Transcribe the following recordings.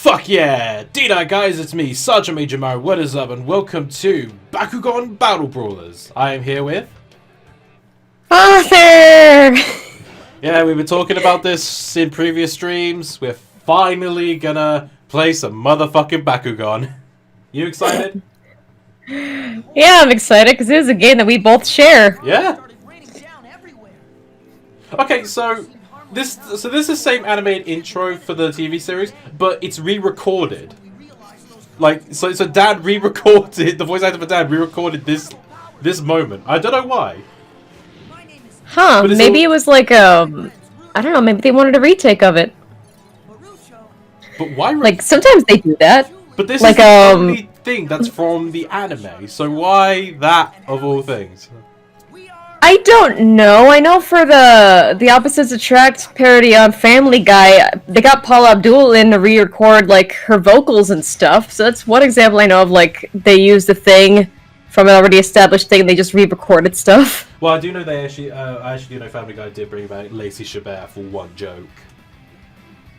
Fuck yeah! D-Night guys, it's me, Sergeantmajormario, what is up, and welcome to Bakugan Battle Brawlers. I am here with... Arthur! Yeah, we were talking about this in previous streams. We're finally gonna play some motherfucking Bakugan. You excited? Yeah, I'm excited, because it is a game that we both share. Yeah? Okay, so this is the same animated intro for the TV series, but it's re-recorded. Like, so Dad re-recorded, the voice actor for Dad re-recorded this moment. I don't know why. Huh, maybe it was like, I don't know, maybe they wanted a retake of it. But why? Like, sometimes they do that. But this like, is the only thing that's from the anime, so why that, of all things? I don't know. I know for the Opposites Attract parody on Family Guy, they got Paula Abdul in to re-record, like, her vocals and stuff. So that's one example I know of, like, they used a thing from an already established thing and they just re-recorded stuff. Well, I do know they actually, I actually do know Family Guy did bring back Lacey Chabert for one joke.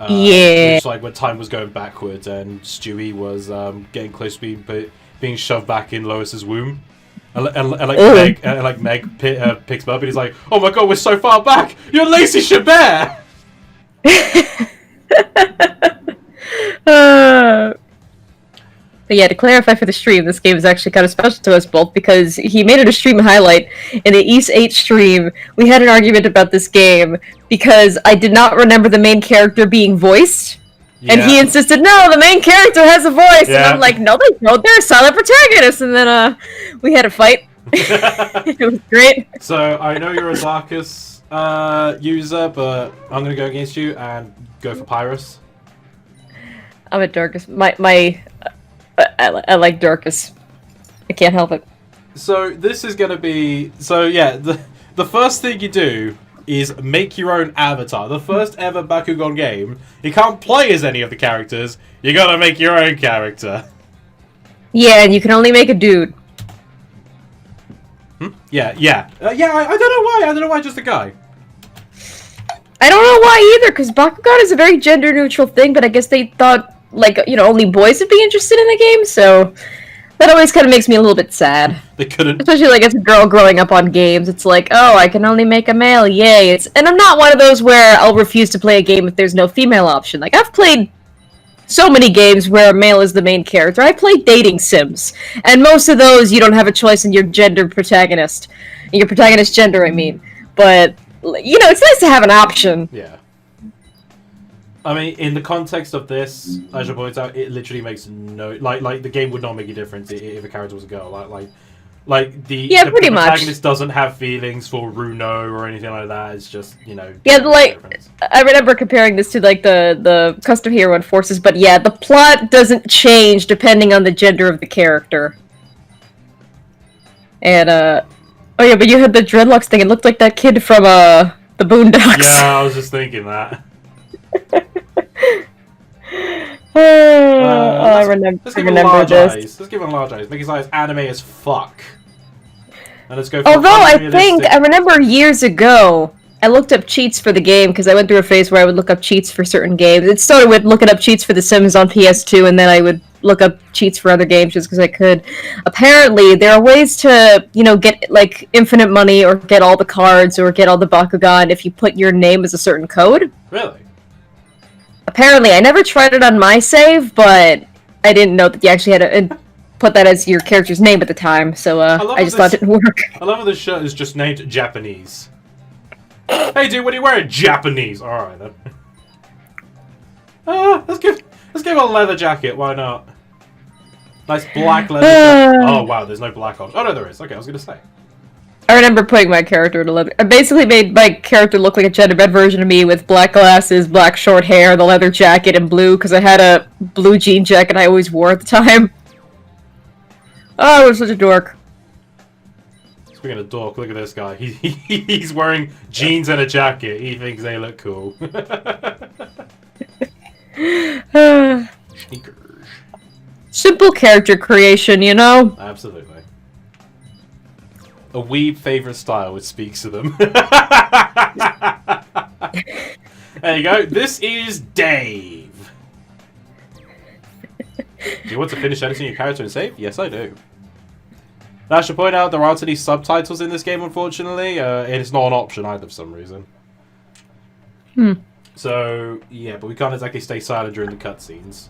Yeah. Which, like, when time was going backwards and Stewie was getting close to being shoved back in Lois's womb. And Meg picks him up and he's like, "Oh my god, we're so far back! You're Lacey Chabert!" But yeah, to clarify for the stream, this game is actually kind of special to us both because he made it a stream highlight. In the East 8 stream, we had an argument about this game because I did not remember the main character being voiced. Yeah. And he insisted, no, the main character has a voice! Yeah. And I'm like, no, they don't, they're a silent protagonist! And then, we had a fight. It was great. So, I know you're a Darkus user, but I'm gonna go against you and go for Pyrus. I'm a Darkus. I like Darkus. I can't help it. So, this is gonna be... So, yeah, the first thing you do is make your own avatar. The first ever Bakugan game, you can't play as any of the characters, you gotta make your own character. Yeah, and you can only make a dude. Yeah. I don't know why just a guy. I don't know why either, because Bakugan is a very gender-neutral thing, but I guess they thought, like, you know, only boys would be interested in the game, so... That always kind of makes me a little bit sad. They couldn't... Especially, like, as a girl growing up on games, it's like, oh, I can only make a male, yay. And I'm not one of those where I'll refuse to play a game if there's no female option. Like, I've played so many games where a male is the main character. I played dating sims. And most of those, you don't have a choice in your gender protagonist. In your protagonist gender, I mean. But, you know, it's nice to have an option. Yeah. I mean, in the context of this, as I pointed out, it literally makes no... Like the game would not make a difference if a character was a girl. The protagonist doesn't have feelings for Runo or anything like that. It's just, you know... Yeah, like, I remember comparing this to, like, the Custom Hero Enforcers, but yeah, the plot doesn't change depending on the gender of the character. And, oh yeah, but you had the dreadlocks thing. It looked like that kid from, the Boondocks. Yeah, I was just thinking that. I remember this. Let's give him large eyes. Make his eyes anime as fuck. And let's go. Although I remember years ago, I looked up cheats for the game because I went through a phase where I would look up cheats for certain games. It started with looking up cheats for The Sims on PS2, and then I would look up cheats for other games just because I could. Apparently, there are ways to, you know, get like infinite money or get all the cards or get all the Bakugan if you put your name as a certain code. Really? Apparently, I never tried it on my save, but I didn't know that you actually had to put that as your character's name at the time, so I just thought it didn't work. I love how this shirt is just named Japanese. Hey dude, what are you wearing? Japanese! Alright then. Let's give him a leather jacket, why not? Nice black leather jacket. Oh wow, there's no black on. Oh no, there is. Okay, I was gonna say. I remember putting my character in a leather... I basically made my character look like a gender-bent version of me with black glasses, black short hair, the leather jacket, and blue, because I had a blue jean jacket I always wore at the time. Oh, I was such a dork. Speaking of dork, look at this guy. He's wearing jeans and a jacket. He thinks they look cool. Sneakers. Simple character creation, you know? Absolutely. A weeb favorite style which speaks to them. There you go. This is Dave. Do you want to finish editing your character and save? Yes, I do. I should point out there aren't any subtitles in this game, unfortunately. It's not an option either for some reason. So, yeah, but we can't exactly stay silent during the cutscenes.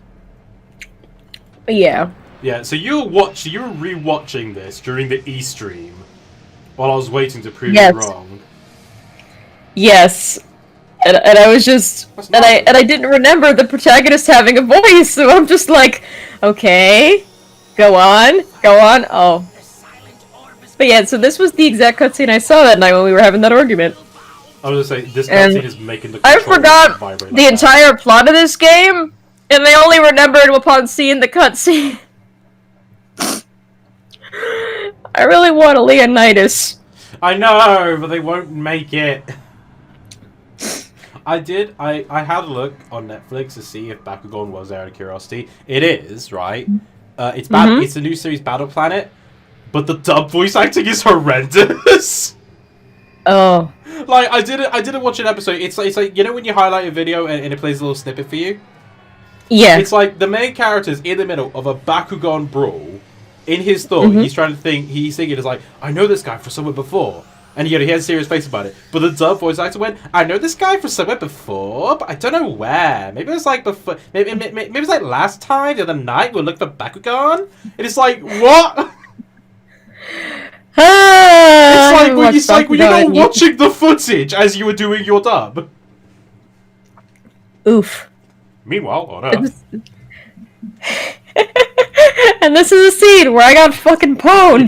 Yeah. Yeah, so you were rewatching this during the E-stream while I was waiting to prove you wrong. Yes. And I was just... And I didn't remember the protagonist having a voice, so I'm just like, okay, go on, oh. But yeah, so this was the exact cutscene I saw that night when we were having that argument. I was gonna say, this cutscene is making the I forgot the entire plot of this game, and I only remembered upon seeing the cutscene. I really want a Leonidas. I know, but they won't make it. I had a look on Netflix to see if Bakugan was there out of curiosity. It is, right? It's a new series, Battle Planet, but the dub voice acting is horrendous. Oh. Like, I didn't watch an episode. It's like you know when you highlight a video and it plays a little snippet for you? Yeah. It's like the main character's in the middle of a Bakugan brawl. In his thought, he's trying to think. He's thinking, it's like, I know this guy from somewhere before, and he has a serious face about it. But the dub voice actor went, I know this guy from somewhere before, but I don't know where. Maybe it was like before. Maybe it was like last time, the other night, we looked for Bakugan, and it's like, what? It's like when you're not watching the footage as you were doing your dub. Oof. Meanwhile, on Earth. And this is a scene where I got fucking pwned.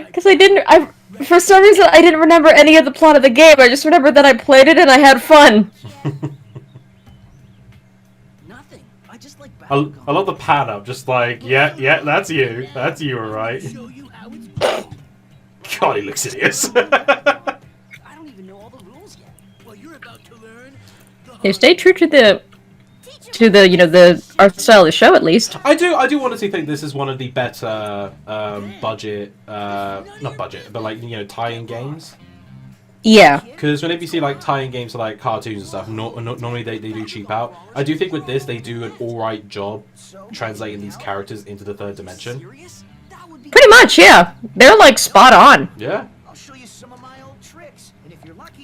Because for some reason, I didn't remember any of the plot of the game. I just remembered that I played it and I had fun. Nothing. I just like I love the pan up, just like, yeah, that's you. That's you, alright. God, he looks hideous. I don't even know all the rules yet. Well, you're about to learn. They stay true to the the art style of the show, at least. I do honestly think this is one of the better budget, not budget, but like, tie-in games. Yeah. Because whenever you see like tie-in games to like cartoons and stuff, normally they do cheap out. I do think with this they do an alright job translating these characters into the third dimension. Pretty much, yeah. They're like spot on. Yeah.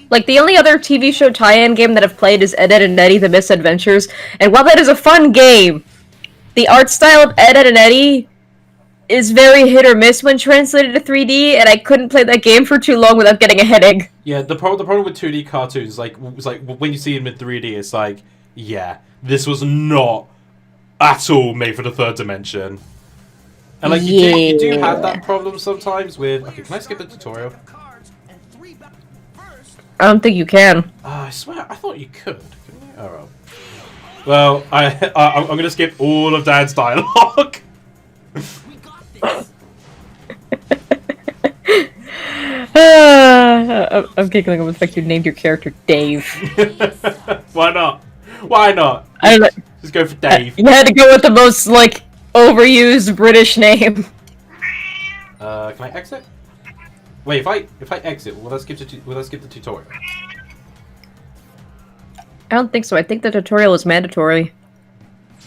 Like, the only other TV show tie-in game that I've played is Ed, Edd and Eddy: The Misadventures, and while that is a fun game, the art style of Ed, Edd and Eddy is very hit or miss when translated to 3D, and I couldn't play that game for too long without getting a headache. Yeah, the problem with 2D cartoons, like when you see them in 3D, it's like, yeah, this was not at all made for the third dimension. And like, you do have that problem sometimes with... Okay, can I skip the tutorial? I don't think you can. I swear, I thought you could. Oh well. Well, I'm gonna skip all of Dan's dialogue. I'm giggling over the fact you named your character Dave. Why not? Why not? I don't know. Just go for Dave. You had to go with the most like overused British name. Can I exit? Wait, if I exit, will that skip the tutorial? I don't think so. I think the tutorial is mandatory.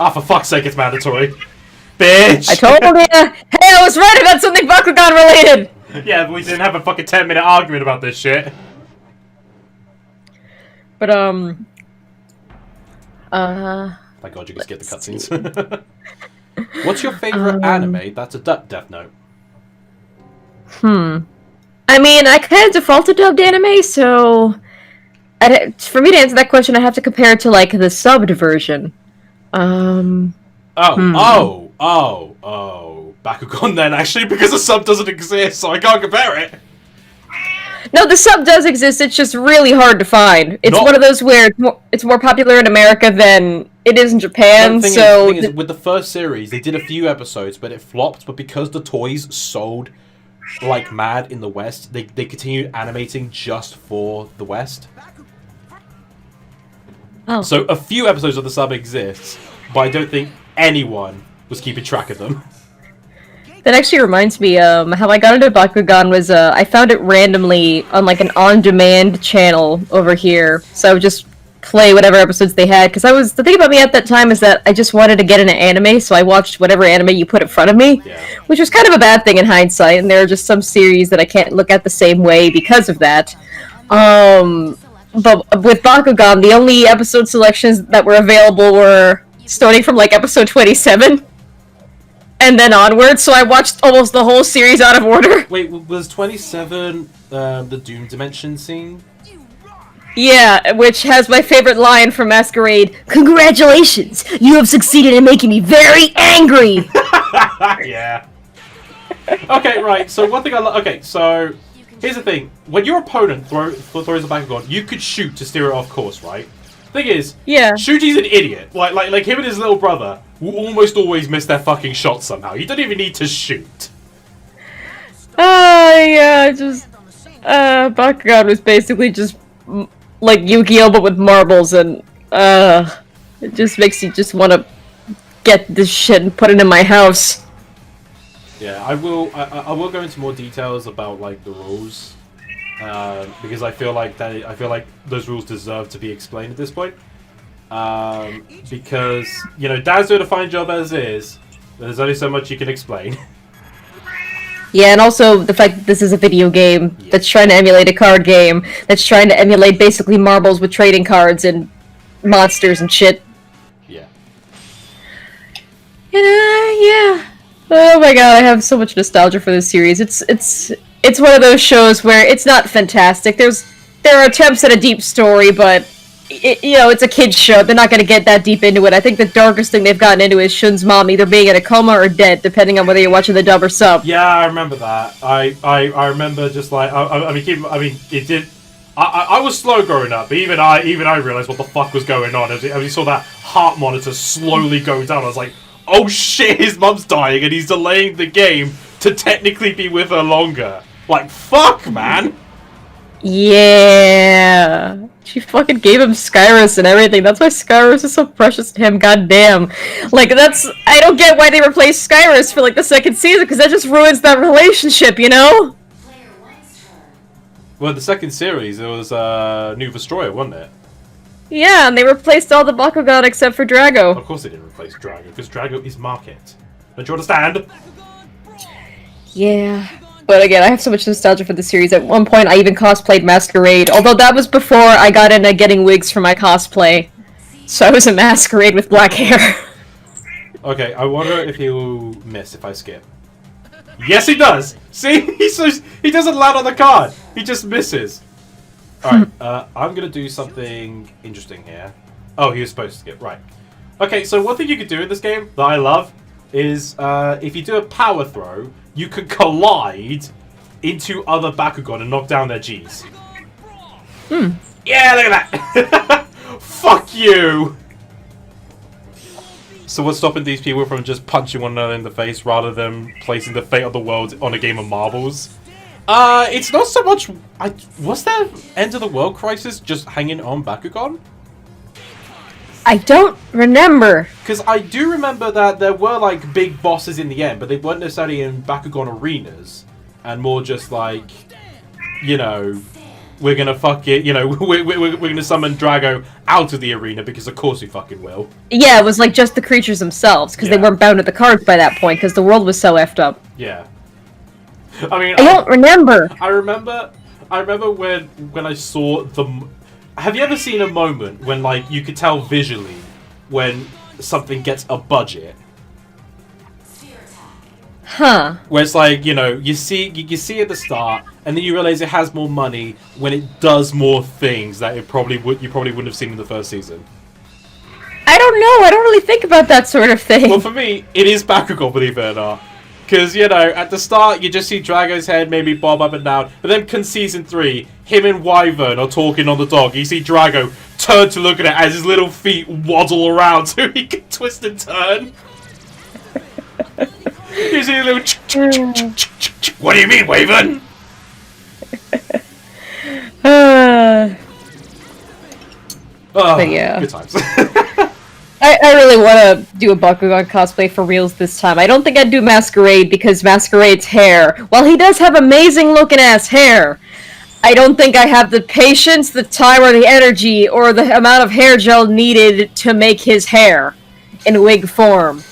Ah, for fuck's sake, it's mandatory. Bitch! I told you! Hey, I was right about something Bakugan related! Yeah, but we didn't have a fucking 10-minute argument about this shit. But, Thank God you can skip the cutscenes. What's your favorite anime that's a Death Note? I mean, I kind of default to dubbed anime, so... for me to answer that question, I have to compare it to, like, the subbed version. Bakugan then, actually, because the sub doesn't exist, so I can't compare it. No, the sub does exist, it's just really hard to find. It's one of those where it's more popular in America than it is in Japan, so... The thing is, with the first series, they did a few episodes, but it flopped, but because the toys sold like mad in the West, they continued animating just for the West. Oh. So a few episodes of the sub exists, but I don't think anyone was keeping track of them. That actually reminds me, how I got into Bakugan was, I found it randomly on, like, an on-demand channel over here. So I would just play whatever episodes they had, because the thing about me at that time is that I just wanted to get into anime, so I watched whatever anime you put in front of me, which was kind of a bad thing in hindsight, and there are just some series that I can't look at the same way because of that. But with Bakugan, the only episode selections that were available were starting from like episode 27 and then onward, so I watched almost the whole series out of order. Wait, was 27 the Doom Dimension scene? Yeah, which has my favorite line from Masquerade. Congratulations! You have succeeded in making me very angry! Yeah. Okay, right, so one thing okay, so here's the thing. When your opponent throws a Bakugan, you could shoot to steer it off course, right? Thing is, Shuji's an idiot. Like him and his little brother will almost always miss their fucking shots somehow. You don't even need to shoot. Bakugan was basically just like Yu-Gi-Oh! But with marbles, and it just makes you just want to get this shit and put it in my house. Yeah, I will go into more details about like the rules, because I feel like those rules deserve to be explained at this point. Because Dad's doing a fine job as is, but there's only so much you can explain. Yeah, and also the fact that this is a video game that's trying to emulate a card game, that's trying to emulate basically marbles with trading cards and monsters and shit. Yeah. Yeah. Oh my god, I have so much nostalgia for this series. It's one of those shows where it's not fantastic. There are attempts at a deep story, but it's a kid's show. They're not going to get that deep into it. I think the darkest thing they've gotten into is Shun's mom either being in a coma or dead, depending on whether you're watching the dub or sub. Yeah, I remember that. I remember just like it did. I was slow growing up, but even I realized what the fuck was going on as we saw that heart monitor slowly go down. I was like, oh shit, his mum's dying and he's delaying the game to technically be with her longer. Like, fuck, man. Yeah. She fucking gave him Skyrus and everything. That's why Skyrus is so precious to him, goddamn. Like, I don't get why they replaced Skyrus for, like, the second season, because that just ruins that relationship, you know? Well, the second series, it was New Destroyer, wasn't it? Yeah, and they replaced all the Bakugan except for Drago. Of course they didn't replace Drago, because Drago is market. Don't you understand? Yeah. But again, I have so much nostalgia for the series. At one point, I even cosplayed Masquerade, although that was before I got into getting wigs for my cosplay. So I was a Masquerade with black hair. Okay, I wonder if he'll miss if I skip. Yes, he does! See? He doesn't land on the card! He just misses. Alright, I'm gonna do something interesting here. Oh, he was supposed to skip, right. Okay, so one thing you could do in this game that I love is, if you do a power throw, you can collide into other Bakugan and knock down their Gs. Yeah, look at that! Fuck you! So what's stopping these people from just punching one another in the face rather than placing the fate of the world on a game of marbles? It's not so much... was there End of the World Crisis just hanging on Bakugan? I don't remember. Because I do remember that there were, like, big bosses in the end, but they weren't necessarily in Bakugan arenas. And more just like, we're gonna fuck it, we're gonna summon Drago out of the arena because of course we fucking will. Yeah, it was like just the creatures themselves, because they weren't bound to the cards by that point, because the world was so effed up. Yeah. I mean, I don't remember. I remember when I saw the... Have you ever seen a moment when, like, you could tell visually when something gets a budget? Huh. Where it's like, you see at the start, and then you realize it has more money when it does more things that you probably wouldn't have seen in the first season. I don't know. I don't really think about that sort of thing. Well, for me, it is Bakugan, believe it or not. Because, at the start, you just see Drago's head maybe bob up and down. But then, in Season 3, him and Wyvern are talking on the dog. You see Drago turn to look at it as his little feet waddle around so he can twist and turn. You see a little... What do you mean, Wyvern? But yeah. Good times. I really want to do a Bakugan cosplay for reals this time. I don't think I'd do Masquerade because Masquerade's hair, while he does have amazing looking ass hair, I don't think I have the patience, the time, or the energy, or the amount of hair gel needed to make his hair in wig form.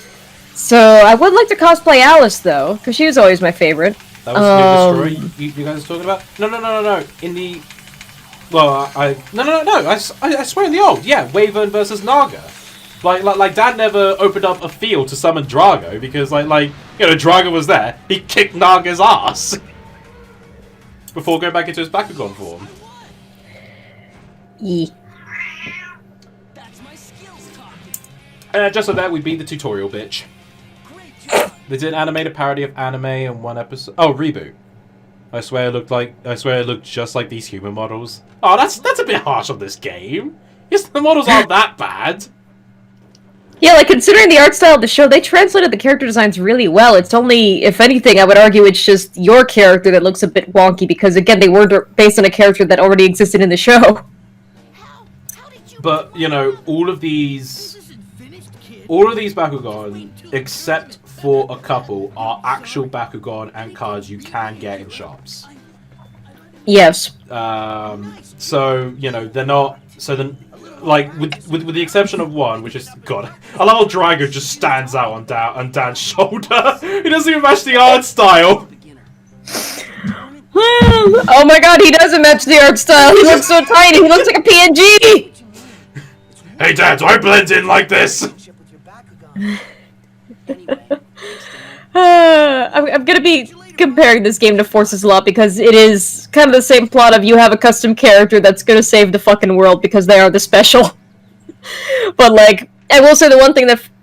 So I would like to cosplay Alice, though, because she was always my favorite. That was Nick Destroy you guys are talking about? No. In the... Well, I swear in the old. Yeah, Wyvern versus Naga. Like Dad never opened up a field to summon Drago because, Drago was there. He kicked Naga's ass before going back into his Bakugan form. Yeah. That's my skills talking. And just like that, we beat the tutorial bitch. They did an animated parody of anime in one episode. Oh, Reboot. I swear it looked just like these human models. Oh, that's a bit harsh on this game. Yes, the models aren't that bad. Yeah, like, considering the art style of the show, they translated the character designs really well. It's only, if anything, I would argue it's just your character that looks a bit wonky, because, again, they were based on a character that already existed in the show. But, all of these Bakugan, except for a couple, are actual Bakugan and cards you can get in shops. Yes. So, they're not... So then... Like, with the exception of one, which is... God. I love how Drago just stands out on Dan's shoulder. He doesn't even match the art style. Oh my god, he doesn't match the art style. He looks so tiny. He looks like a PNG. Hey, Dad, do I blend in like this? I'm gonna be comparing this game to Forces a lot because it is kind of the same plot of you have a custom character that's gonna save the fucking world because they are the special. But, like, I will say the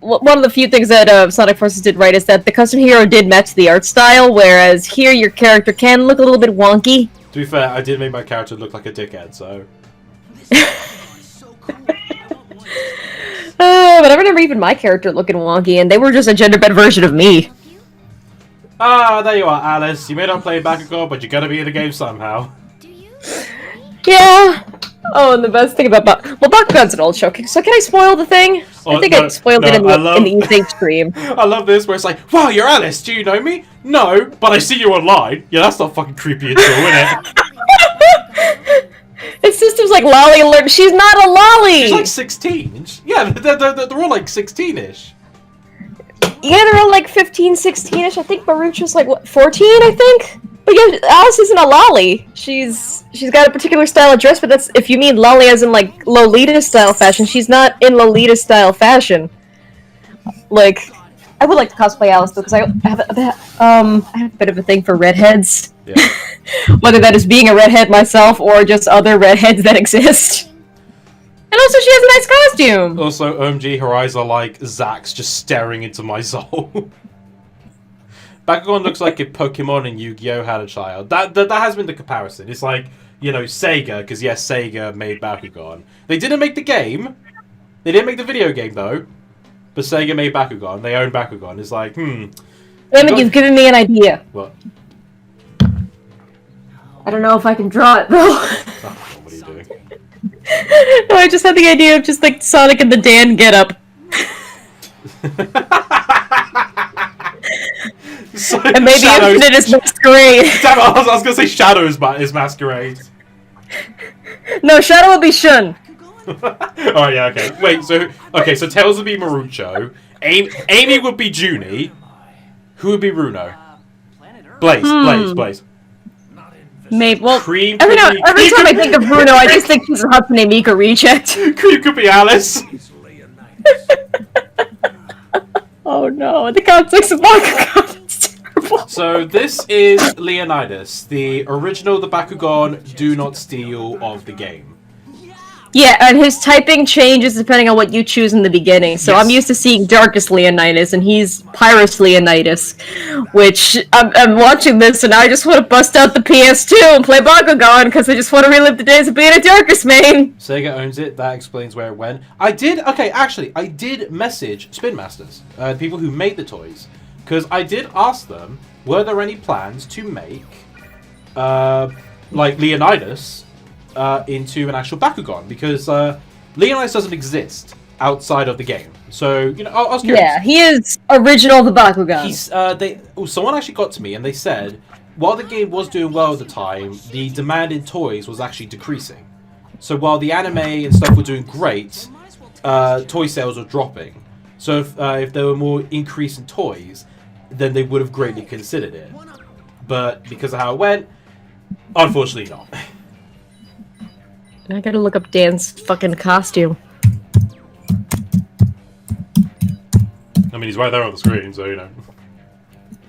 one of the few things that Sonic Forces did right is that the custom hero did match the art style, whereas here your character can look a little bit wonky. To be fair, I did make my character look like a dickhead, so... But I remember even my character looking wonky, and they were just a gender-bent version of me. Ah, there you are, Alice. You may not play Bakugan, but you gotta be in the game somehow. Yeah. Oh, and the best thing about Bakugan's an old show. So can I spoil the thing? I think I spoiled it in the E3 stream. I love this, where it's like, wow, you're Alice. Do you know me? No, but I see you online. Yeah, that's not fucking creepy at all, is it? His sister's like Lolly alert. She's not a Lolly. She's like 16. Yeah, they're all like 16-ish. Yeah, they're all like 15, 16-ish. I think Marucho's like, what, 14, I think? But yeah, Alice isn't a lolly. She's got a particular style of dress, but that's if you mean lolly as in like Lolita style fashion. She's not in Lolita style fashion. Like, I would like to cosplay Alice though, because I have a bit of a thing for redheads. Yeah. Whether that is being a redhead myself or just other redheads that exist. And also, she has a nice costume! Also, OMG, her eyes are like Zack's just staring into my soul. Bakugan looks like if Pokemon and Yu-Gi-Oh! Had a child. That has been the comparison. It's like, Sega, because yes, Sega made Bakugan. They didn't make the game. They didn't make the video game, though. But Sega made Bakugan. They own Bakugan. It's like, Emmett, you've given me an idea. What? I don't know if I can draw it, though. Oh, what are you doing? No, I just had the idea of just like Sonic and the Dan getup. And maybe Infinite is Masquerade. Damn it, I was gonna say Shadow is Masquerade. No, Shadow would be Shun. Oh yeah, okay. Wait, so Tails would be Marucho. Amy would be Junie. Who would be Runo? Blaze. Maybe. Well, Cream every time I think of Bruno, I just think she's a Hatsune Miku reject. Cream could be Alice. Oh no, the context of Bakugan is terrible. So this is Leonidas, the original the Bakugan Do Not Steal of the game. Yeah, and his typing changes depending on what you choose in the beginning. So Yes. I'm used to seeing Darkest Leonidas, and he's Pyrus Leonidas, which I'm watching this, and I just want to bust out the PS2 and play Bakugan, because I just want to relive the days of being a Darkest main. Sega owns it. That explains where it went. I did message Spin Masters, people who made the toys, because I did ask them, were there any plans to make, like Leonidas, into an actual Bakugan, because Leonidas doesn't exist outside of the game. So, I was curious. Yeah, he is original the Bakugan. Someone actually got to me and they said, while the game was doing well at the time, the demand in toys was actually decreasing. So while the anime and stuff were doing great, toy sales were dropping. So if there were more increase in toys, then they would have greatly considered it. But because of how it went, unfortunately not. I gotta look up Dan's fucking costume. I mean, he's right there on the screen, so you know.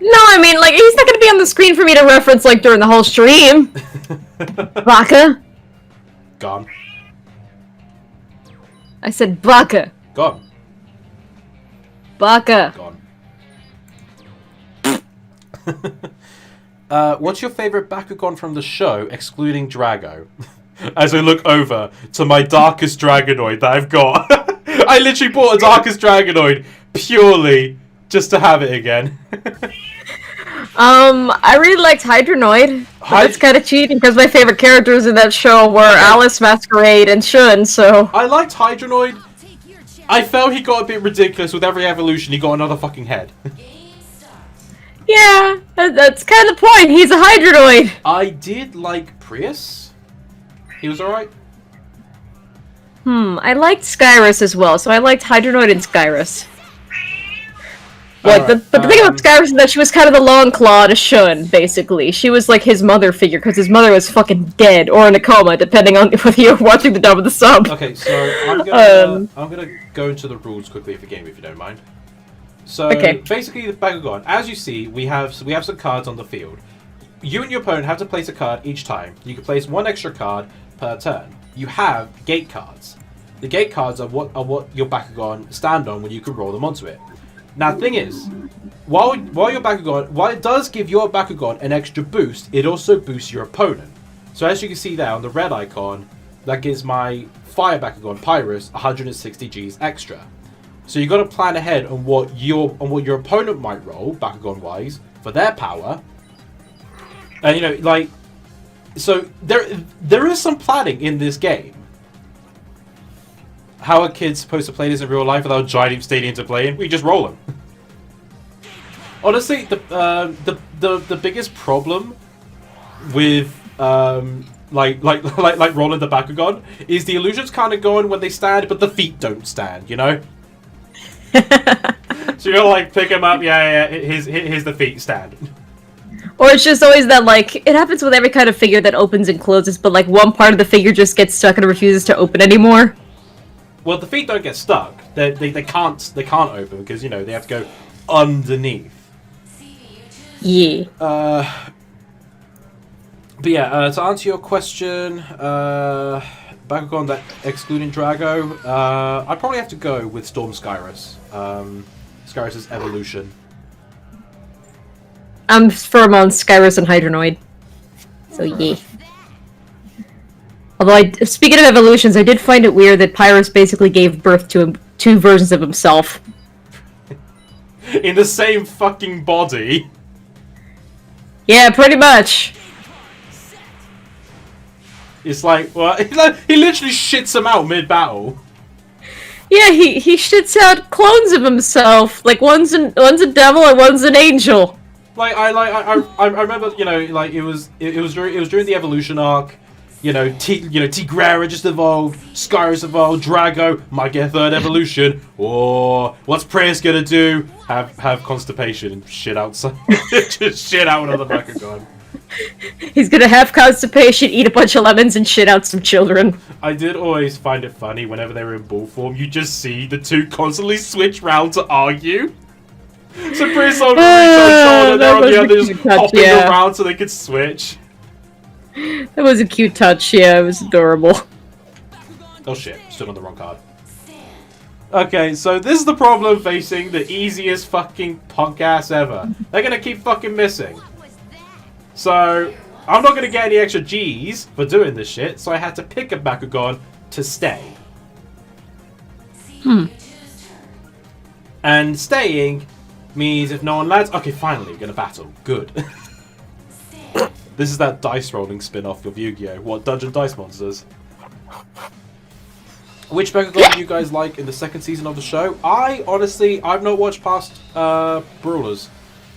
No, I mean, like, he's not gonna be on the screen for me to reference, like, during the whole stream. Baka. Gone. I said Baka. Gone. Baka. Gone. What's your favorite Bakugan from the show, excluding Drago? As I look over to my Darkest Dragonoid that I've got. I literally bought a Darkest Dragonoid purely just to have it again. I really liked Hydronoid. That's kind of cheating because my favorite characters in that show were Alice, Masquerade, and Shun, so... I liked Hydronoid. I felt he got a bit ridiculous with every evolution. He got another fucking head. Yeah, that's kind of the point. He's a Hydronoid. I did like Prius. He was alright. I liked Skyrus as well, so I liked Hydronoid and Skyrus. Like, the thing about Skyrus is that she was kind of the long claw to Shun, basically. She was like his mother figure, because his mother was fucking dead, or in a coma, depending on whether you're watching the dub or the sub. Okay, so I'm gonna go into the rules quickly of the game, if you don't mind. So, basically, the Bakugan, as you see, we have some cards on the field. You and your opponent have to place a card each time. You can place one extra card per turn. You have gate cards. The gate cards are what your Bakugan stand on when you can roll them onto it. Now, the thing is, while it does give your Bakugan an extra boost, it also boosts your opponent. So as you can see there on the red icon, that gives my Fire Bakugan Pyrus 160 Gs extra. So you got to plan ahead on what your opponent might roll Bakugan wise for their power. And you know, like, so there is some planning in this game. How are kids supposed to play this in real life without a giant stadium to play in? We just roll them. Honestly, the biggest problem with like rolling the Bakugan is the illusions kind of going when they stand, but the feet don't stand. You know. So you gotta like pick them up. Yeah. Here's the feet stand. Or it's just always that, like, it happens with every kind of figure that opens and closes, but like one part of the figure just gets stuck and refuses to open anymore. Well, the feet don't get stuck. They can't open because, you know, they have to go underneath. Yeah. But yeah, to answer your question, Bakugan that excluding Drago, I'd probably have to go with Storm Skyrus. Skyrus' evolution. I'm firm on Skyrus and Hydronoid. So yeah. Although, speaking of evolutions, I did find it weird that Pyrus basically gave birth to two versions of himself. In the same fucking body? Yeah, pretty much. It's like, well, he literally shits him out mid-battle. Yeah, he shits out clones of himself. Like, one's a devil and one's an angel. Like, I remember, you know, like, it was during the evolution arc. You know, Tigrera just evolved, Skyrus evolved, Drago might get a third evolution, or what's Prius gonna do? Have constipation and shit outside. Just shit out another Bakugan. He's gonna have constipation, eat a bunch of lemons, and shit out some children. I did always find it funny whenever they were in bull form, you just see the two constantly switch round to argue. So Prius on the shoulder, they're on the other just hopping around so they could switch. That was a cute touch, yeah, it was adorable. Oh shit, stood on the wrong card. Okay, so this is the problem facing the easiest fucking punk ass ever. They're gonna keep fucking missing. So, I'm not gonna get any extra G's for doing this shit, so I had to pick a Bakugan to stay. And staying means if no one lands, okay, finally, we're gonna battle. Good. This is that dice rolling spin-off of Yu-Gi-Oh! What, Dungeon Dice Monsters? Which Bakugan do you guys like in the second season of the show? I've not watched past Brawlers.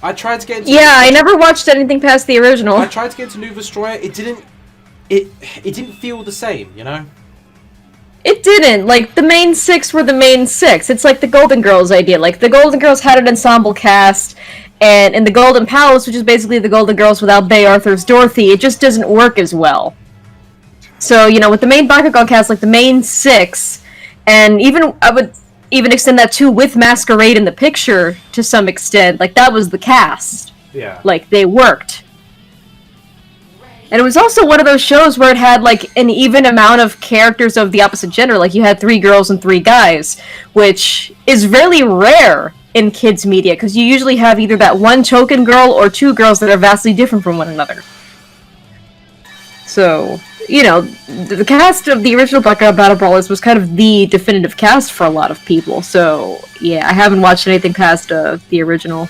I tried to get into... Yeah, I never watched anything past the original. I tried to get into New Destroyer. It didn't... It didn't feel the same, you know? It didn't. Like, the main 6 were the main 6. It's like the Golden Girls idea. Like, the Golden Girls had an ensemble cast, and in the Golden Palace, which is basically the Golden Girls without Bay Arthur's Dorothy, it just doesn't work as well. So, you know, with the main Bakugan cast, like the main 6, and even, I would even extend that too with Masquerade in the picture, to some extent, like, that was the cast. Yeah. Like, they worked. And it was also one of those shows where it had, like, an even amount of characters of the opposite gender. Like, you had 3 girls and 3 guys, which is really rare in kids' media, because you usually have either that one token girl or 2 girls that are vastly different from one another. So, you know, the cast of the original Bakugan Battle Brawlers was kind of the definitive cast for a lot of people. So, yeah, I haven't watched anything past the original.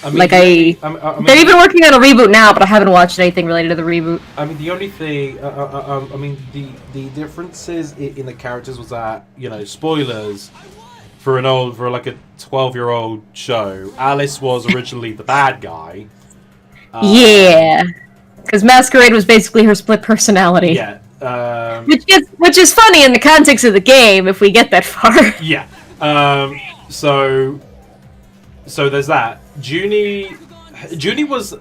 I mean, they're even working on a reboot now, but I haven't watched anything related to the reboot. I mean, the only thing, I mean, the differences in the characters was that, you know, spoilers for like a 12-year-old show. Alice was originally the bad guy. Yeah, because Masquerade was basically her split personality. Yeah, which is funny in the context of the game if we get that far. Yeah. So there's that. Junie was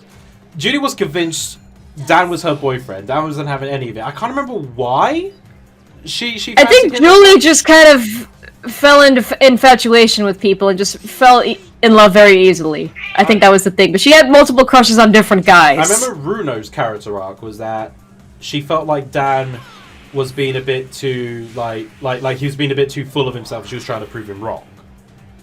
convinced Dan was her boyfriend. Dan wasn't having any of it. I can't remember why. I think Julie just kind of fell into infatuation with people and just fell in love very easily. I think that was the thing. But she had multiple crushes on different guys. I remember Runo's character arc was that she felt like Dan was being a bit too like he was being a bit too full of himself. She was trying to prove him wrong.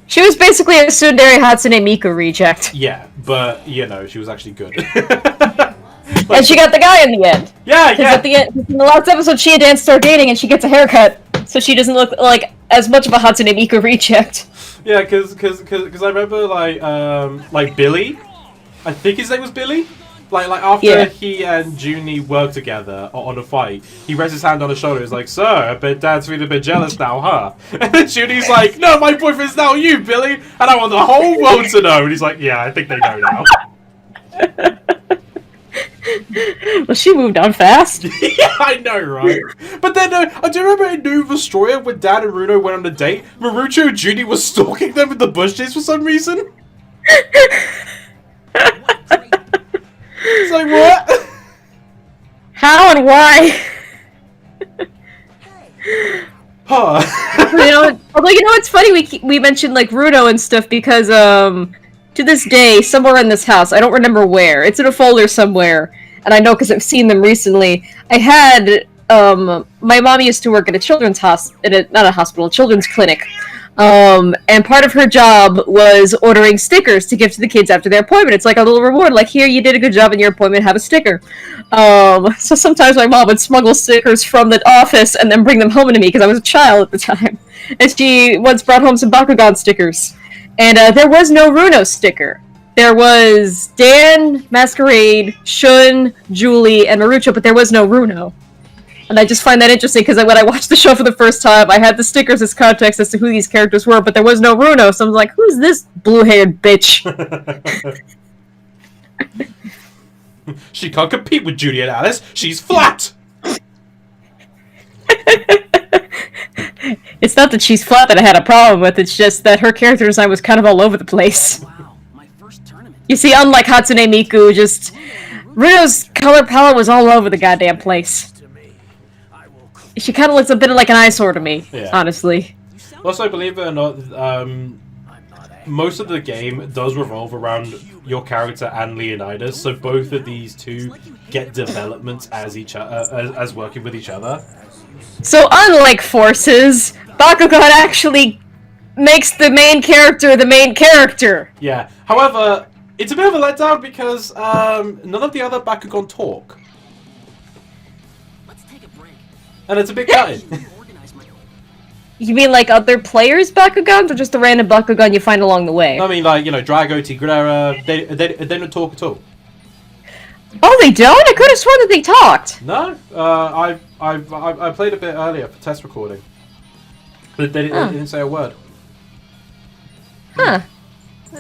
She was basically a tsundere Hatsune Miku reject. Yeah, but, you know, she was actually good. And she got the guy in the end. Yeah. At the end, in the last episode, she and Dan start dating and she gets a haircut. So she doesn't look like as much of a Hatsune Miku reject. Yeah, because I remember, like Billy. I think his name was Billy. Like after he and Junie worked together on a fight, he rests his hand on her shoulder. He's like, "Sir, I bet Dad's feeling a bit jealous now, huh?" And then Junie's like, "No, my boyfriend's now you, Billy, and I want the whole world to know." And he's like, "Yeah, I think they know now." Well, she moved on fast. Yeah, I know, right? But then, I do remember in New Destroyer when Dad and Runo went on a date, Marucho and Junie was stalking them in the bushes for some reason. It's like, what? How and why? Huh. Although, it's funny we mentioned, like, Runo and stuff because, to this day, somewhere in this house, I don't remember where, it's in a folder somewhere, and I know because I've seen them recently, I had, my mom used to work at a children's children's clinic. And part of her job was ordering stickers to give to the kids after their appointment. It's like a little reward, like, here, you did a good job in your appointment, have a sticker. So sometimes my mom would smuggle stickers from the office and then bring them home to me, because I was a child at the time. And she once brought home some Bakugan stickers. And there was no Runo sticker. There was Dan, Masquerade, Shun, Julie, and Marucho, but there was no Runo. And I just find that interesting, because when I watched the show for the first time, I had the stickers as context as to who these characters were, but there was no Runo, so I was like, who's this blue-haired bitch? She can't compete with Judy and Alice. She's flat! It's not that she's flat that I had a problem with, it's just that her character design was kind of all over the place. Wow, my first tournament. You see, unlike Hatsune Miku, just... Runo's color palette was all over the goddamn place. She kind of looks a bit like an eyesore to me, honestly. Also, believe it or not, most of the game does revolve around your character and Leonidas, so both of these two get developments as as working with each other. So unlike Forces, Bakugan actually makes the main character the main character. Yeah. However, it's a bit of a letdown because none of the other Bakugan talk. And it's a bit gutted. You mean like other players' Bakugans, or just the random Bakugan you find along the way? I mean, like, Drago, Tigrera, they don't talk at all. Oh, they don't? I could have sworn that they talked. No, I played a bit earlier for test recording. But they didn't say a word. Huh.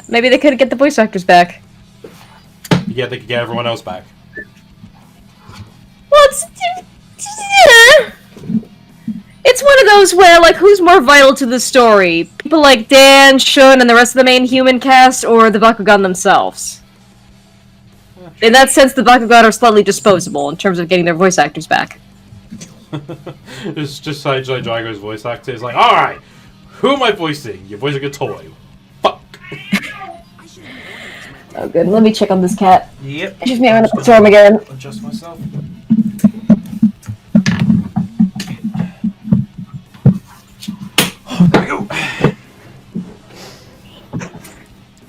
Maybe they could get the voice actors back. Yeah, they could get everyone else back. Well, it's one of those where, like, who's more vital to the story? People like Dan, Shun, and the rest of the main human cast, or the Bakugan themselves? In that sense, the Bakugan are slightly disposable in terms of getting their voice actors back. It's just like Drago's voice actor is like, alright, who am I voicing? You're voicing a toy. Fuck. Oh, good. Let me check on this cat. Yep. Just me, I'm gonna throw him again. Adjust myself. There we go.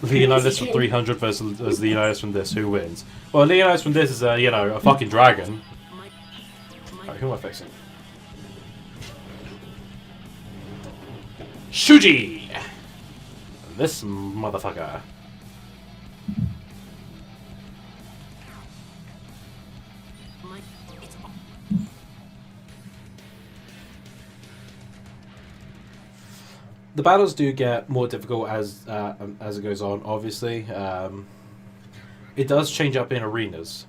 Leonidas from 300 versus Leonidas from this. Who wins? Well, Leonidas from this is a fucking dragon. Alright, who am I fixing? Shuji! This motherfucker. The battles do get more difficult as it goes on, obviously. It does change up in arenas.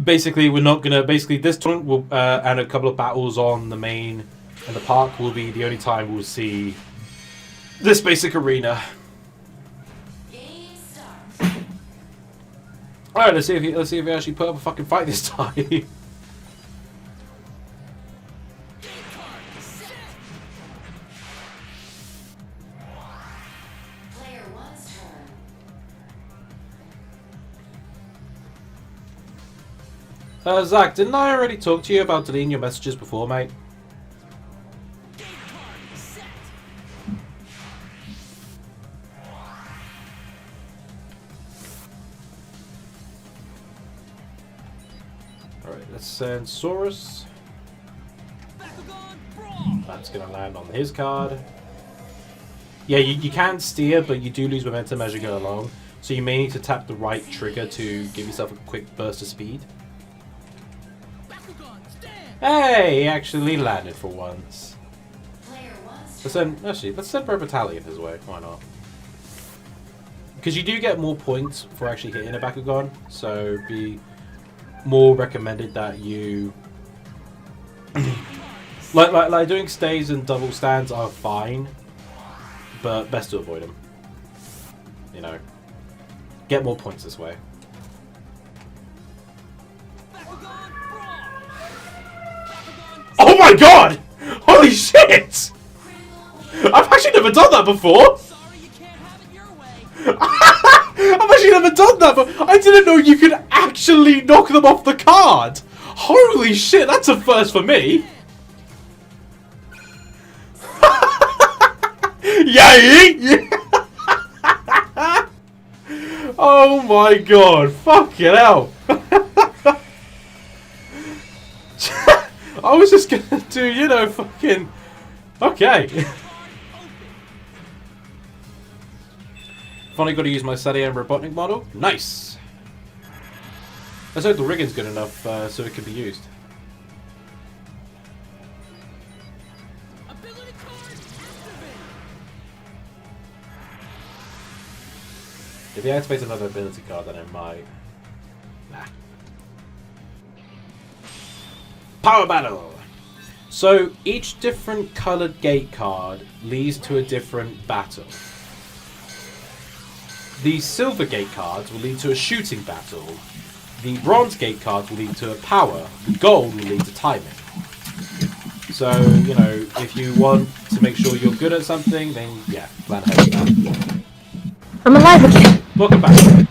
Basically, we're not gonna. Basically, this tournament will and a couple of battles on the main and the park will be the only time we'll see this basic arena. All right, let's see if he actually put up a fucking fight this time. Zach, didn't I already talk to you about deleting your messages before, mate? Alright, let's send Saurus. That's gonna land on his card. Yeah, you can steer, but you do lose momentum as you go along. So you may need to tap the right trigger to give yourself a quick burst of speed. Hey, he actually landed for once. Let's send Bro Battalion his way. Why not? Because you do get more points for actually hitting a Bakugan, so it'd be more recommended that you like doing stays and double stands are fine, but best to avoid them. You know, get more points this way. Oh my god! Holy shit! I've actually never done that before! I've actually never done that, but I didn't know you could actually knock them off the card! Holy shit, that's a first for me! Yay! Oh my god, fucking hell! I was just gonna do, fucking... Okay. Finally got to use my Sadian Robotnik model. Nice! Let's hope the rigging's good enough so it can be used. If he activates another ability card, then it might... Nah. Power Battle! So, each different coloured gate card leads to a different battle. The silver gate cards will lead to a shooting battle. The bronze gate cards will lead to a power. The gold will lead to timing. So, if you want to make sure you're good at something, then yeah, plan ahead with that. I'm alive again! Welcome back.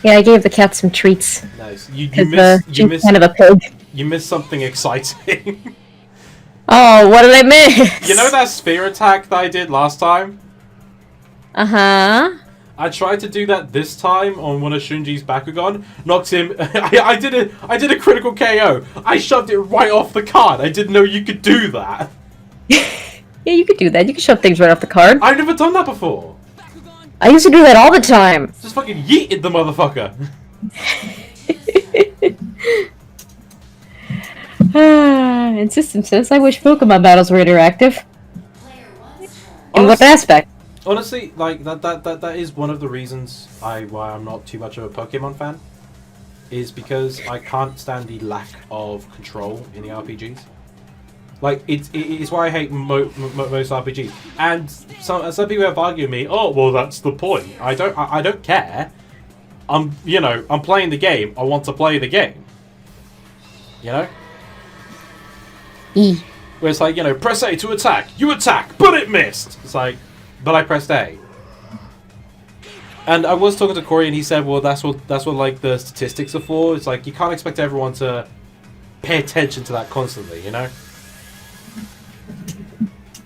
Yeah, I gave the cat some treats. Nice. You missed kind of a pig. You missed something exciting. Oh, what did I miss? You know that sphere attack that I did last time? Uh-huh. I tried to do that this time on one of Shunji's Bakugan. Knocked him. I did a critical KO. I shoved it right off the card. I didn't know you could do that. Yeah, you could do that. You can shove things right off the card. I've never done that before. I used to do that all the time. Just fucking yeeted the motherfucker. And System says, I wish Pokemon battles were interactive. In what aspect? Honestly, like that is one of the reasons why I'm not too much of a Pokemon fan. Is because I can't stand the lack of control in the RPGs. Like it's why I hate most RPGs. And some people have argued with me. Oh well, that's the point. I don't care. I'm playing the game. I want to play the game. You know. Where it's like press A to attack. You attack, but it missed. It's like, but I pressed A. And I was talking to Corey, and he said, "Well, that's what like the statistics are for. It's like you can't expect everyone to pay attention to that constantly, you know."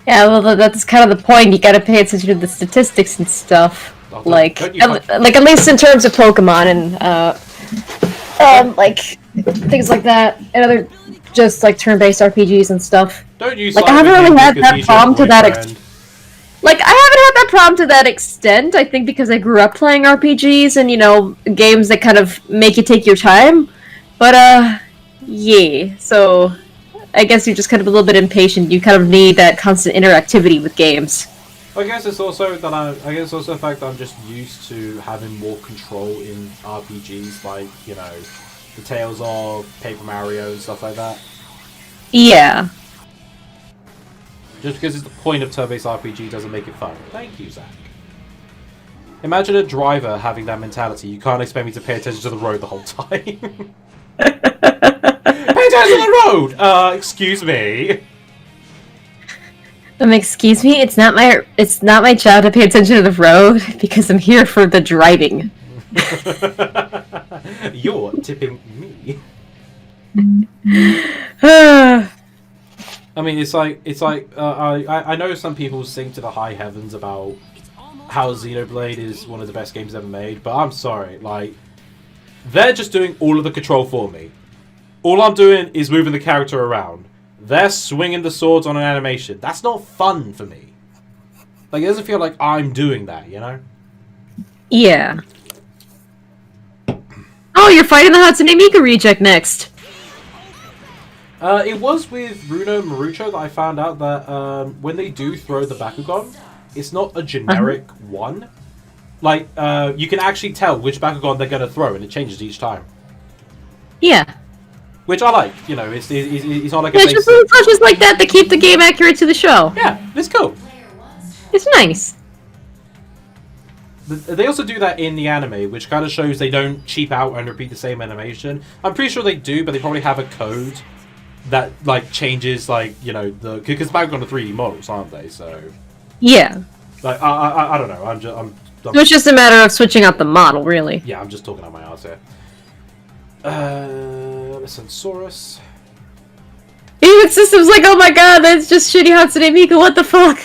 Yeah, well, that's kind of the point. You got to pay attention to the statistics and stuff. Oh, like at least in terms of Pokemon and like things like that, and other just like turn-based RPGs and stuff. Don't you like I haven't really had that problem to that extent. Like, I haven't had that problem to that extent, I think because I grew up playing RPGs and, games that kind of make you take your time. But, yeah. So, I guess you're just kind of a little bit impatient. You kind of need that constant interactivity with games. I guess it's also the fact that I'm just used to having more control in RPGs, like, the Tales of, Paper Mario, and stuff like that. Yeah. Just because it's the point of turn-based RPG doesn't make it fun. Thank you, Zach. Imagine a driver having that mentality. You can't expect me to pay attention to the road the whole time. Pay attention to the road! Excuse me. Excuse me? It's not my job to pay attention to the road because I'm here for the driving. You're tipping me. I mean, it's like I know some people sing to the high heavens about how Xenoblade is one of the best games ever made, but I'm sorry, like they're just doing all of the control for me. All I'm doing is moving the character around. They're swinging the swords on an animation. That's not fun for me. Like, it doesn't feel like I'm doing that, Yeah. Oh, you're fighting the Hatsune Miku reject next. It was with Runo Marucho that I found out that when they do throw the Bakugan, it's not a generic one. Like, you can actually tell which Bakugan they're going to throw, and it changes each time. Yeah. Which I like. It's not like a just little touches like that that keep the game accurate to the show. Yeah, it's cool. It's nice. They also do that in the anime, which kind of shows they don't cheap out and repeat the same animation. I'm pretty sure they do, but they probably have a code that changes the because Bakugan are 3D models, aren't they? So yeah, I don't know. So it's just a matter of switching out the model, really. Yeah, I'm just talking out my ass here. Sensaurus. Even System's like, oh my god, that's just shitty Hatsune Miku. What the fuck?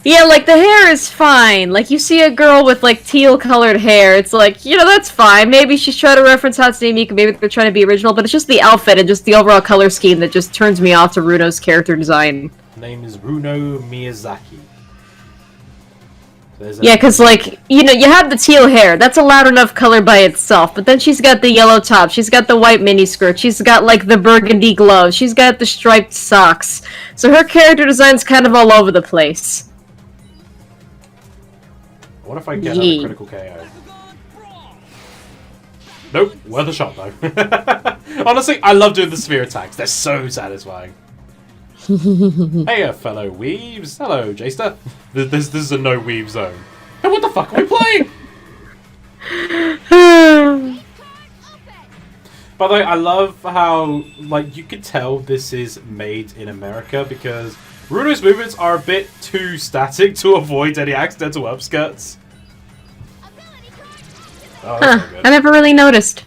Yeah, like, the hair is fine. Like, you see a girl with, teal-colored hair. It's like, that's fine. Maybe she's trying to reference Hatsune Miku. Maybe they're trying to be original. But it's just the outfit and just the overall color scheme that just turns me off to Runo's character design. Name is Runo Miyazaki. Yeah, because, you have the teal hair. That's a loud enough color by itself. But then she's got the yellow top. She's got the white miniskirt. She's got, the burgundy gloves. She's got the striped socks. So her character design's kind of all over the place. What if I get another critical KO? Nope, worth a shot though. Honestly, I love doing the sphere attacks. They're so satisfying. Hey, fellow weebs. Hello, Jester. This is a no-weeb zone. Hey, what the fuck are we playing? By the way, I love how, you could tell this is made in America because Runo's movements are a bit too static to avoid any accidental upskirts. Oh, that's so good. I never really noticed.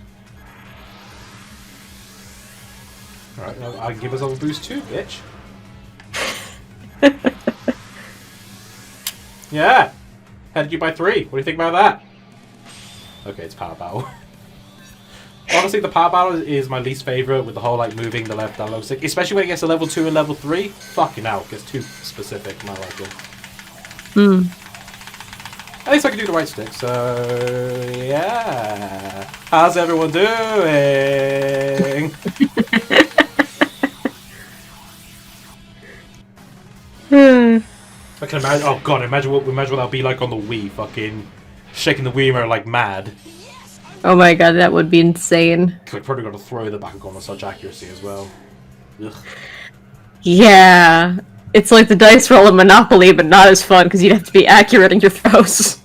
Alright, I can give myself a boost too, bitch. Yeah! Headed you by 3. What do you think about that? Okay, it's power battle. Honestly, the power battle is my least favorite with the whole, moving the left analog stick. Especially when it gets to level 2 and level 3. Fucking hell, it gets too specific in my liking. At least I can do the right stick, so yeah. How's everyone doing? I can imagine. Oh god, imagine what that'll be like on the Wii, fucking shaking the Wii remote like mad. Oh my god, that would be insane. Cause I've probably got to throw the Bakugan with such accuracy as well. Ugh. Yeah, it's like the dice roll of Monopoly, but not as fun because you'd have to be accurate in your throws.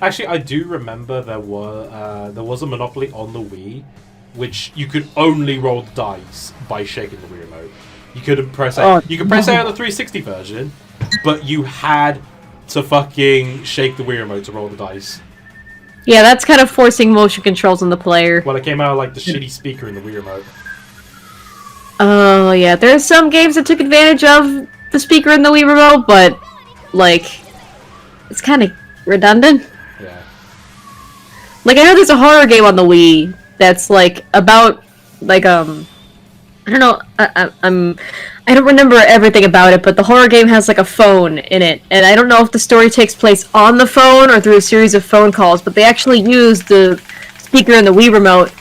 Actually, I do remember there was a Monopoly on the Wii, which you could only roll the dice by shaking the Wii remote. You couldn't press A. Oh, you could press A on the 360 version, but you had to fucking shake the Wii remote to roll the dice. Yeah, that's kind of forcing motion controls on the player. Well, it came out like the shitty speaker in the Wii remote. Oh yeah, there's some games that took advantage of the speaker in the Wii remote, but like, it's kind of redundant. Yeah. Like I know there's a horror game on the Wii that's like about like I don't know, I don't remember everything about it, but the horror game has like a phone in it, and I don't know if the story takes place on the phone or through a series of phone calls, but they actually use the speaker in the Wii remote.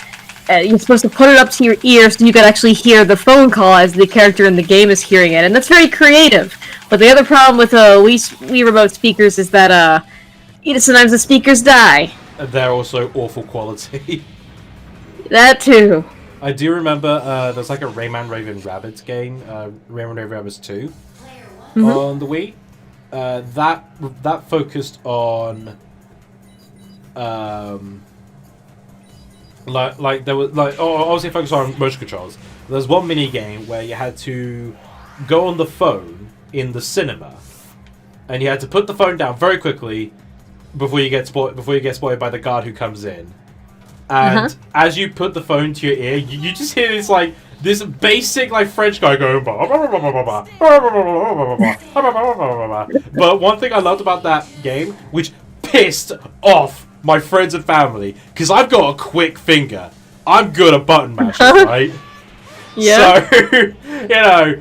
You're supposed to put it up to your ear so you can actually hear the phone call as the character in the game is hearing it, and that's very creative. But the other problem with Wii remote speakers is that sometimes the speakers die. They're also awful quality. That too. I do remember there's like a Rayman Raven Rabbids game, Rayman Raven Rabbids 2, on the Wii. That focused on like there was like obviously focused on motion controls. There's one mini game where you had to go on the phone in the cinema, and you had to put the phone down very quickly before you get spotted by the guard who comes in. And as you put the phone to your ear, you just hear this basic like French guy going. But one thing I loved about that game, which pissed off my friends and family, because I've got a quick finger. I'm good at button mashing, right? Yeah. So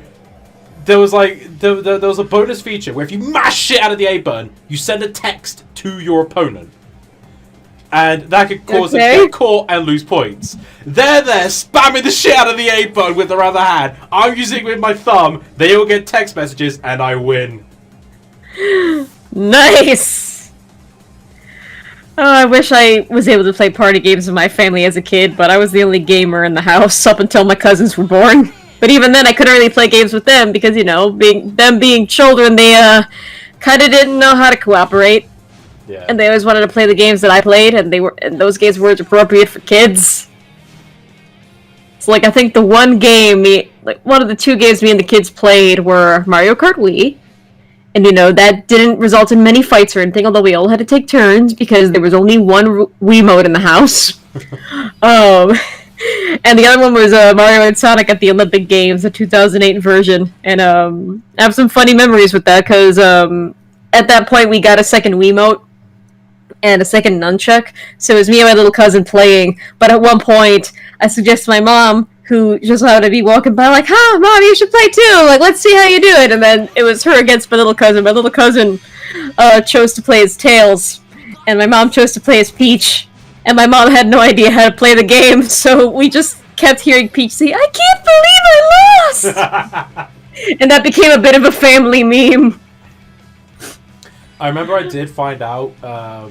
there was a bonus feature where if you mash shit out of the A button, you send a text to your opponent. And that could cause them to get caught and lose points. They're there spamming the shit out of the A button with their other hand. I'm using it with my thumb. They all get text messages, and I win. Nice! Oh, I wish I was able to play party games with my family as a kid, but I was the only gamer in the house up until my cousins were born. But even then, I couldn't really play games with them because, being children, they kind of didn't know how to cooperate. Yeah. And they always wanted to play the games that I played, and those games weren't appropriate for kids. It's like I think the one of the two games me and the kids played were Mario Kart Wii, and that didn't result in many fights or anything, although we all had to take turns because there was only one Wii mode in the house. And the other one was Mario and Sonic at the Olympic Games, the 2008 version, and I have some funny memories with that because at that point we got a second Wiimote and a second nunchuck, so it was me and my little cousin playing. But at one point, I suggested to my mom, who just happened to be walking by, like, Mom, you should play too! Like, let's see how you do it! And then it was her against my little cousin. My little cousin chose to play as Tails, and my mom chose to play as Peach. And my mom had no idea how to play the game, so we just kept hearing Peach say, "I can't believe I lost!" And that became a bit of a family meme. I remember I did find out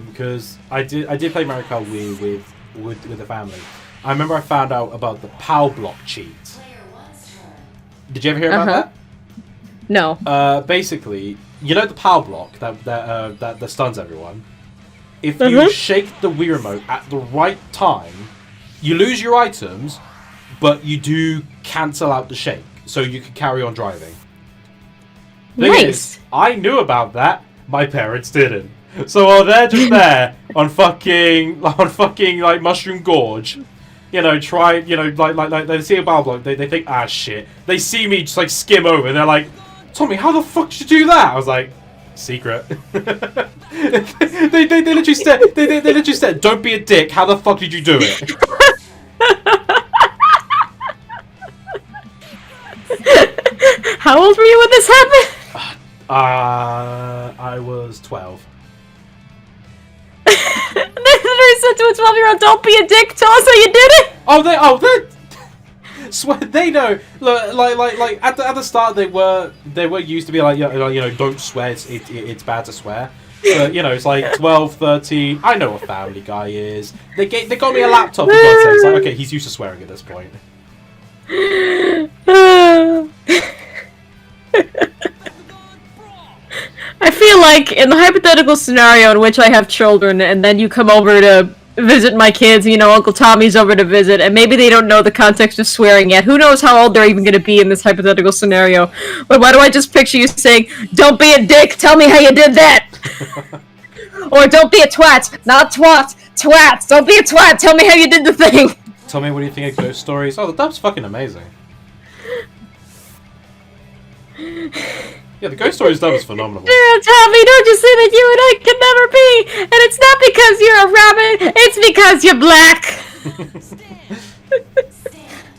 because I did play Mario Kart Wii with the family. I remember I found out about the POW block cheat. Did you ever hear about that? No. Basically, the POW block that stuns everyone. If you shake the Wii remote at the right time, you lose your items, but you do cancel out the shake, so you can carry on driving. Nice. I knew about that. My parents didn't. So while they're just there on fucking like Mushroom Gorge, try like they see a battle block, they think shit. They see me just like skim over, and they're like, "Tommy, how the fuck did you do that?" I was like, "Secret." they literally said they literally said, "Don't be a dick. How the fuck did you do it?" How old were you when this happened? I was 12. They literally said to a 12-year-old, "Don't be a dick, tell us how you did it!" They know. Look, like at the start they were used to be like, don't swear. It's bad to swear. But it's like 12, 13. I know what Family Guy is. They got me a laptop for God's sake. It's like, okay, he's used to swearing at this point. I feel like in the hypothetical scenario in which I have children, and then you come over to visit my kids, Uncle Tommy's over to visit, and maybe they don't know the context of swearing yet. Who knows how old they're even going to be in this hypothetical scenario? But why do I just picture you saying, "Don't be a dick, tell me how you did that!" Or, "Don't be a twat, not twat, twat, don't be a twat, tell me how you did the thing!" Tell me what do you think of Ghost Stories? Oh, the dub's fucking amazing. Yeah, the Ghost Stories dub is phenomenal. Tommy, don't you say that you and I can never be? And it's not because you're a rabbit, it's because you're black.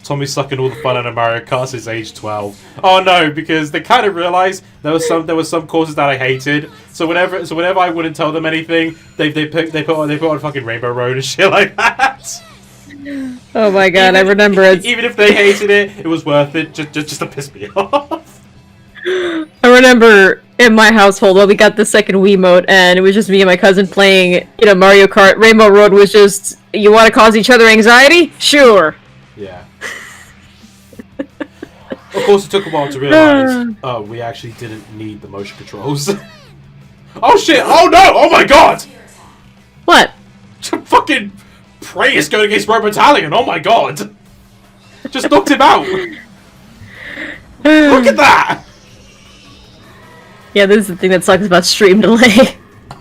Tommy's sucking all the fun out of Mario Kart since age 12. Oh no, because they kind of realized there was some courses that I hated. So whenever I wouldn't tell them anything, they put on fucking Rainbow Road and shit like that. Oh my god, I remember it. Even if they hated it, it was worth it just to piss me off. I remember in my household when we got the second Wiimote and it was just me and my cousin playing, Mario Kart. Rainbow Road was just, you want to cause each other anxiety? Sure. Yeah. Of course, it took a while to realize, we actually didn't need the motion controls. Oh shit! Oh no! Oh my god! What? Fucking Prey is going against Robo Battalion! Oh my god! Just knocked him out! Look at that! Yeah, this is the thing that sucks about stream delay.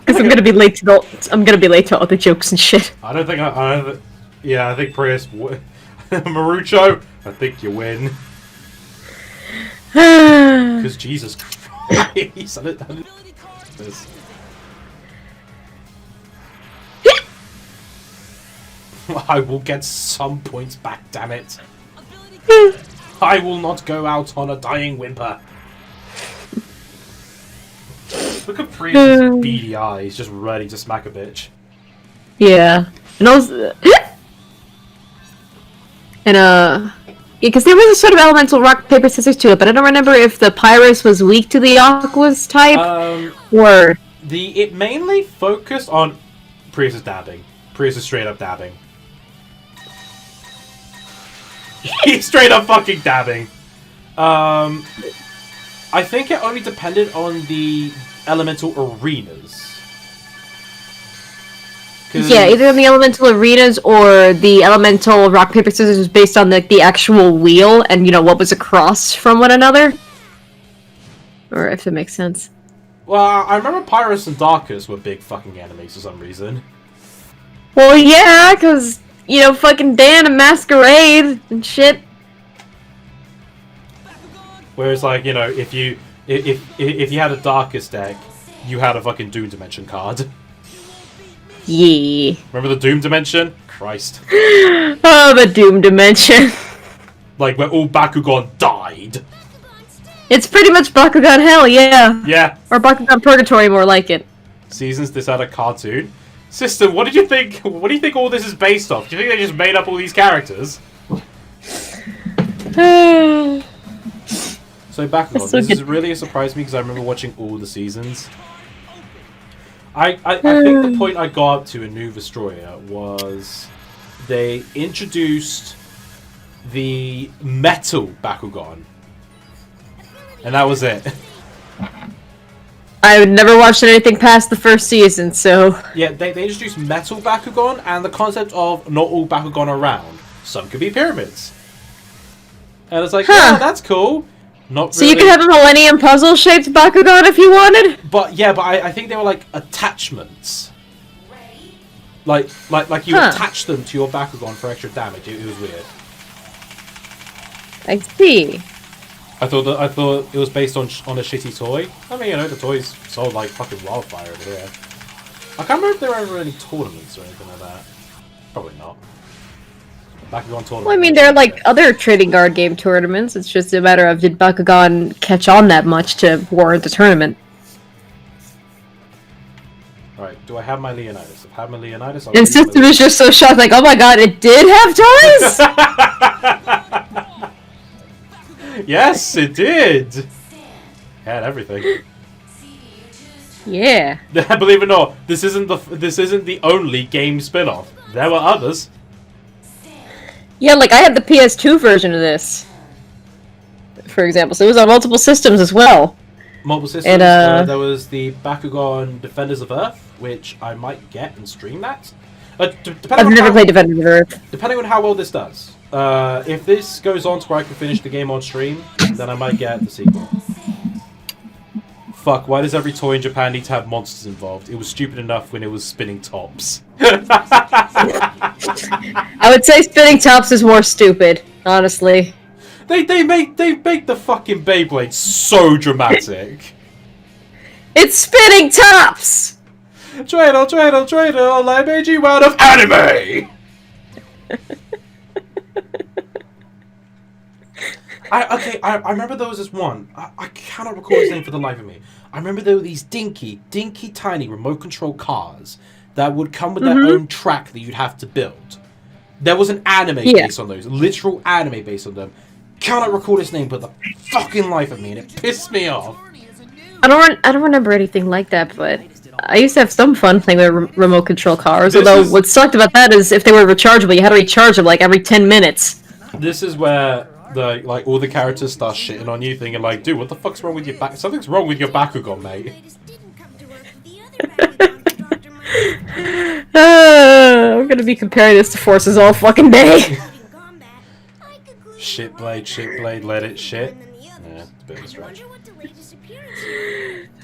Because I'm gonna be late to all the jokes and shit. I think Prius Marucho, I think you win. Because Jesus Christ, I will get some points back, damn it. I will not go out on a dying whimper. Look at Prius' beady eyes, just ready to smack a bitch. Yeah. And also... because there was a sort of elemental rock, paper, scissors to it, but I don't remember if the Pyrus was weak to the Aqua's type, or... It mainly focused on Prius' dabbing. Prius' straight up dabbing. He's straight up fucking dabbing. I think it only depended on the elemental arenas. Yeah, either on the elemental arenas or the elemental rock, paper, scissors was based on the actual wheel and, what was across from one another. Or if it makes sense. Well, I remember Pyrus and Darkus were big fucking enemies for some reason. Well, yeah, because, fucking Dan and Masquerade and shit. Whereas, like, if you had a Darkus deck, you had a fucking Doom Dimension card. Yeah. Remember the Doom Dimension? Christ. Oh, the Doom Dimension. Like, where all Bakugan died. It's pretty much Bakugan Hell, yeah. Yeah. Or Bakugan Purgatory, more like it. Seasons this had a cartoon. Sister, what did you think? What do you think all this is based off? Do you think they just made up all these characters? So Bakugan, this is really a surprise to me because I remember watching all the seasons. I think the point I got up to in New Vestroia was they introduced the metal Bakugan. And that was it. I've never watched anything past the first season, so... Yeah, they introduced metal Bakugan and the concept of not all Bakugan are round. Some could be pyramids. And it's like, yeah, that's cool. Not so really. You could have a Millennium Puzzle-shaped Bakugan if you wanted? But I think they were like attachments. Like you attach them to your Bakugan for extra damage. It was weird. I see. I thought it was based on a shitty toy. I mean, the toys sold like fucking wildfire over there. I can't remember if there were ever any tournaments or anything like that. Probably not. Bakugan tournament. Well, I mean, there are like other trading card game tournaments. It's just a matter of did Bakugan catch on that much to warrant a tournament. Alright, do I have my Leonidas? If I have my Leonidas, I'll and Sister was just so shocked, like, oh my god, it did have toys? Yes, it did. It had everything. Yeah. Believe it or not, this isn't the only game spin-off. There were others. Yeah, like I had the PS2 version of this, for example, so it was on multiple systems as well. Multiple systems. And, there was the Bakugan Defenders of Earth, which I might get and stream that. I've never played Defenders of Earth. Depending on how well this does. If this goes on to where I can finish the game on stream, then I might get the sequel. Fuck, why does every toy in Japan need to have monsters involved? It was stupid enough when it was spinning tops. I would say spinning tops is more stupid, honestly. They make the fucking Beyblade so dramatic. It's spinning tops! Dreidel, Dreidel, Dreidel, I made you out of anime! I remember there was this one. I cannot recall his name for the life of me. I remember there were these dinky tiny remote control cars that would come with their own track that you'd have to build. There was an anime based on those, literal anime based on them. Cannot recall his name for the fucking life of me, and it pissed me off. I don't remember anything like that, but I used to have some fun playing with remote control cars. Although what sucked about that is if they were rechargeable, you had to recharge them like every 10 minutes. This is where all the characters start shitting on you, thinking like, dude, what the fuck's wrong with your back? Something's wrong with your Bakugan, mate. I'm gonna be comparing this to Forces all fucking day. Shit blade, let it shit. Yeah, it's a bit of a stretch.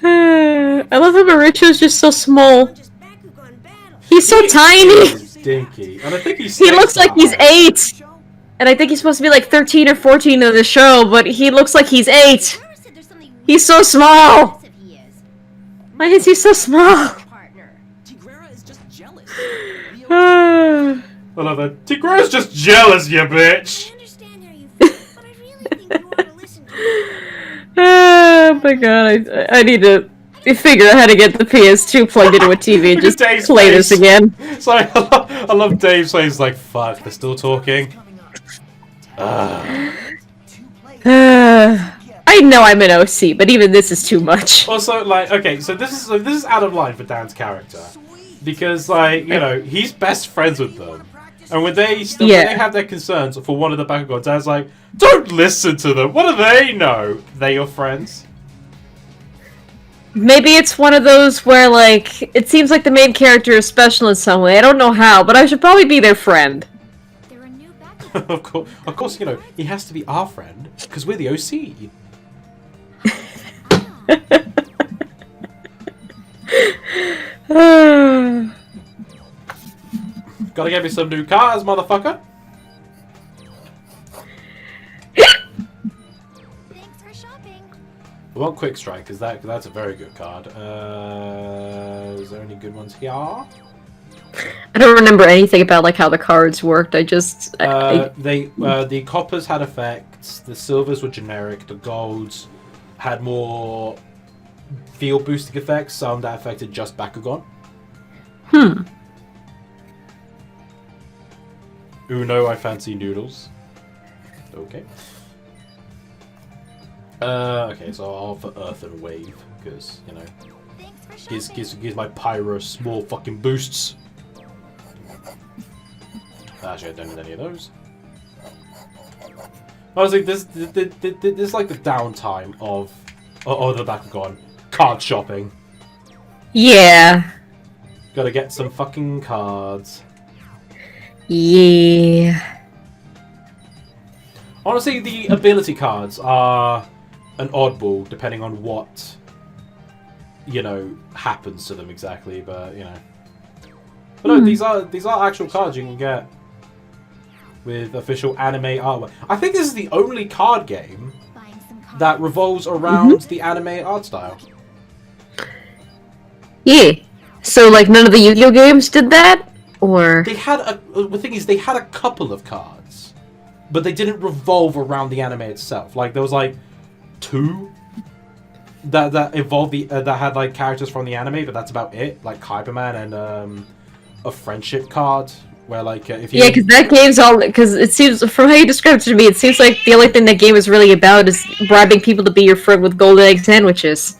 I love how Marucho's just so small. He's so tiny. Dinky. And I think he looks like he's 8. And I think he's supposed to be like 13 or 14 in the show, but he looks like he's 8. He's so small. Why is he so small? I love that. Tigra's just jealous, you bitch. Oh my god, I need to figure out how to get the PS2 plugged into a TV and just play this again. Sorry, I love Dave's face. He's like, fuck, they're still talking. I know I'm an OC, but even this is too much. Also, like, okay, so this is out of line for Dan's character. Because, like, you know, he's best friends with them. And when they have their concerns for one of the Bakugan, Dan's like, don't listen to them. What do they know? They're your friends. Maybe it's one of those where, like, it seems like the main character is special in some way. I don't know how, but I should probably be their friend. Of course, you know, he has to be our friend, because we're the OC. Gotta get me some new cars, motherfucker. Thanks for shopping. I want Quick Strike, because that's a very good card. Is there any good ones here? I don't remember anything about like how the cards worked. The coppers had effects, the silvers were generic, the golds had more field boosting effects, some that affected just Bakugan. Uno, I fancy noodles. Okay. Okay, so I'll offer Earth and Wave, because, you know, gives my Pyro small fucking boosts. Actually, I don't need any of those. Honestly, this is like the downtime of the Bakugan card shopping. Yeah. Gotta get some fucking cards. Yeah. Honestly, the ability cards are an oddball, depending on what, you know, happens to them exactly. But you know, but no, these are actual cards you can get with official anime artwork. I think this is the only card game that revolves around the anime art style. Yeah. So, like, none of the Yu-Gi-Oh games did that? Or... They had the thing is, they had a couple of cards, but they didn't revolve around the anime itself. Like, there was, like, 2 that evolved that had, like, characters from the anime, but that's about it. Like, Kyberman and, a friendship card Where like if you Yeah, because that game's all because it seems from how you described it to me, it seems like the only thing that game is really about is bribing people to be your friend with golden egg sandwiches.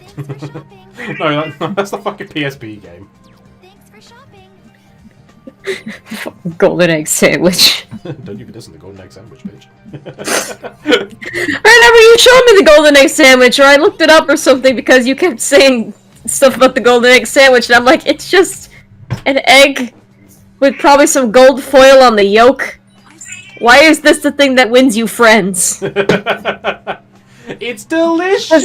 No, that's the fucking PSP game. Thanks for shopping. Golden egg sandwich. Don't even listen to Golden Egg Sandwich, bitch. I remember you showed me the golden egg sandwich, or I looked it up or something because you kept saying stuff about the golden egg sandwich, and I'm like, it's just an egg with probably some gold foil on the yolk. Why is this the thing that wins you friends? It's delicious!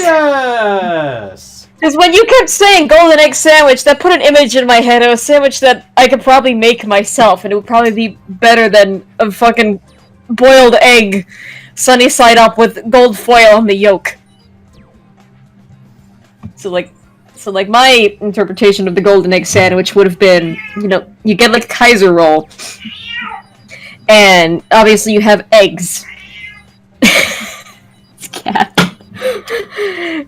Because when you kept saying golden egg sandwich, that put an image in my head of a sandwich that I could probably make myself, and it would probably be better than a fucking boiled egg sunny side up with gold foil on the yolk. So like my interpretation of the golden egg sandwich would have been, you know, you get like a Kaiser roll, and obviously you have eggs. It's cat.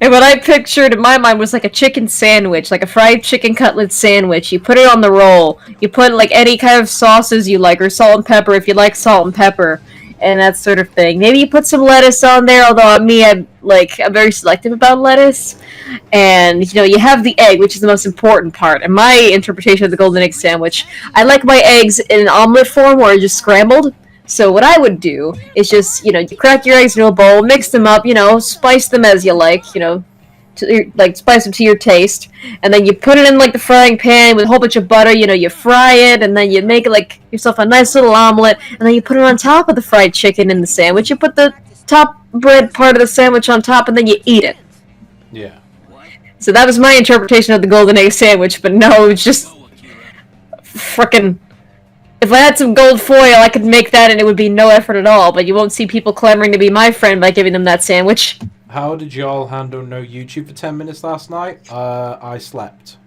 And what I pictured in my mind was like a chicken sandwich, like a fried chicken cutlet sandwich. You put it on the roll. You put like any kind of sauces you like, or salt and pepper if you like salt and pepper, and that sort of thing. Maybe you put some lettuce on there, although I'm very selective about lettuce. And you know, you have the egg, which is the most important part. And my interpretation of the golden egg sandwich, I like my eggs in an omelet form or just scrambled. So what I would do is just, you know, you crack your eggs into a bowl, mix them up, you know, spice them as you like, you know, spice them to your taste, and then you put it in, like, the frying pan with a whole bunch of butter, you know, you fry it, and then you make, like, yourself a nice little omelet, and then you put it on top of the fried chicken in the sandwich, you put the top bread part of the sandwich on top, and then you eat it. Yeah. So that was my interpretation of the golden egg sandwich, but no, it's just frickin'... If I had some gold foil, I could make that and it would be no effort at all, but you won't see people clamoring to be my friend by giving them that sandwich. How did y'all handle no YouTube for 10 minutes last night? I slept.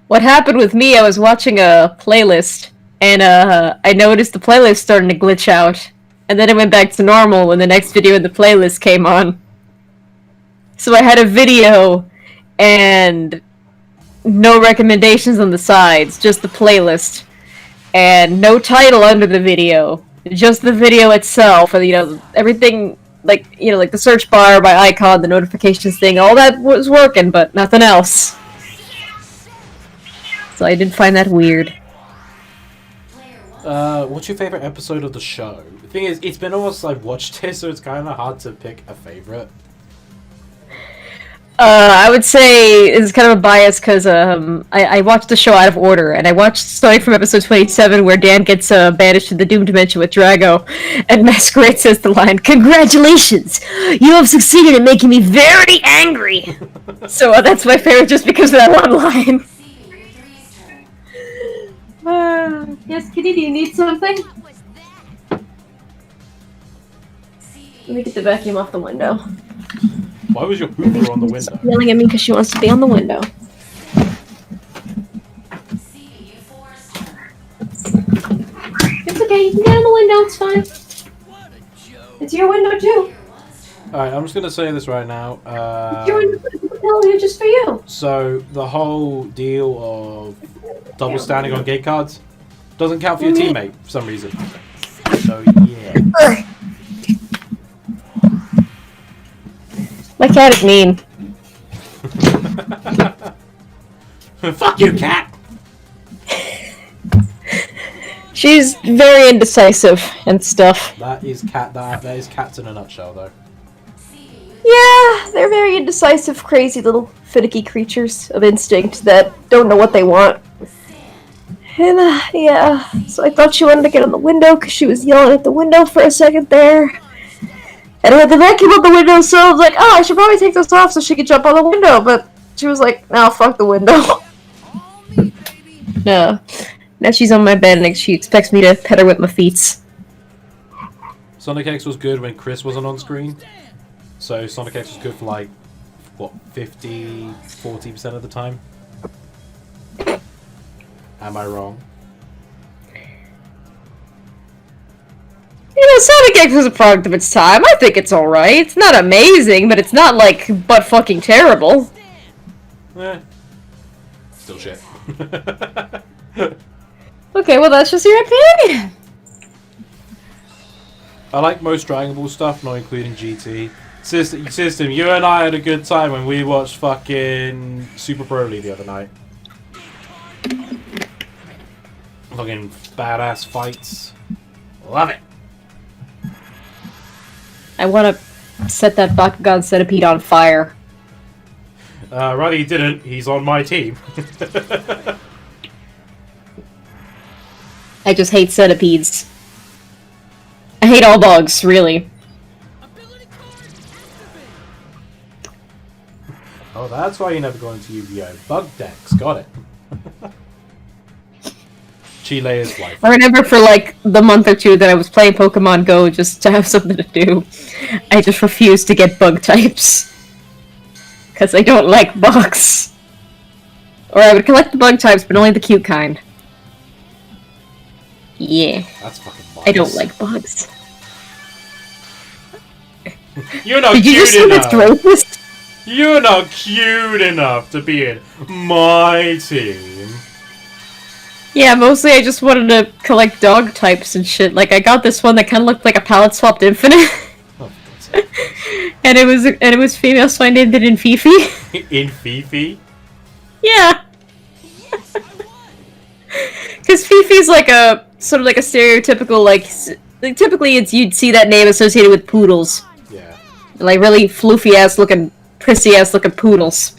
What happened with me, I was watching a playlist, and I noticed the playlist starting to glitch out, and then it went back to normal when the next video in the playlist came on. So I had a video, and no recommendations on the sides, just the playlist. And no title under the video, just the video itself, and you know, everything, like, you know, like the search bar, my icon, the notifications thing, all that was working, but nothing else. So I did find that weird. What's your favorite episode of the show? The thing is, it's been almost like watched it, so it's kind of hard to pick a favorite. I would say it's kind of a bias because I watched the show out of order, and I watched starting from episode 27 where Dan gets banished to the Doom Dimension with Drago, and Masquerade says the line, "Congratulations! You have succeeded in making me very angry!" So that's my favorite just because of that one line. Yes, Kitty, do you need something? Let me get the vacuum off the window. Why was your Hoover on the window? Yelling at me because she wants to be on the window. It's okay, you can get on the window, it's fine. It's your window too. Alright, I'm just gonna say this right now. It's your window here just for you. So, the whole deal of double standing on gate cards doesn't count for your teammate for some reason. So, yeah. My cat is mean. Fuck you, cat! She's very indecisive and stuff. That is cats in a nutshell, though. Yeah, they're very indecisive, crazy little finicky creatures of instinct that don't know what they want. And, yeah, so I thought she wanted to get on the window because she was yelling at the window for a second there. And I had the vacuum out the window, so I was like, oh, I should probably take this off so she could jump on the window. But she was like, no, fuck the window. No. Now she's on my bed and she expects me to pet her with my feet. Sonic X was good when Chris wasn't on screen. So Sonic X was good for like, what, 40% of the time? Am I wrong? You know, Sonic X was a product of its time. I think it's alright. It's not amazing, but it's not, like, butt-fucking terrible. Eh. Still shit. Well, Okay, well that's just your opinion. I like most Dragon Ball stuff, not including GT. System, you and I had a good time when we watched fucking Super Broly the other night. Fucking badass fights. Love it. I want to set that Bakugan centipede on fire. Right, he didn't. He's on my team. I just hate centipedes. I hate all bugs, really. Oh, that's why you never go into Yu-Gi-Oh! Bug decks, got it. Chile is life. I remember for like the month or two that I was playing Pokemon Go just to have something to do. I just refused to get bug types. Because I don't like bugs. Or I would collect the bug types, but only the cute kind. Yeah. That's fucking biased. I don't like bugs. You're not Did you cute just say enough. that's racist? You're not cute enough to be in my team. Yeah, mostly I just wanted to collect dog types and shit. Like, I got this one that kind of looked like a palette swapped Infinite. Oh, and it was female, so I named it in Fifi. in Fifi? Yeah. Because Fifi's like a sort of like a stereotypical like typically you'd see that name associated with poodles. Yeah. Like really floofy ass looking, prissy ass looking poodles.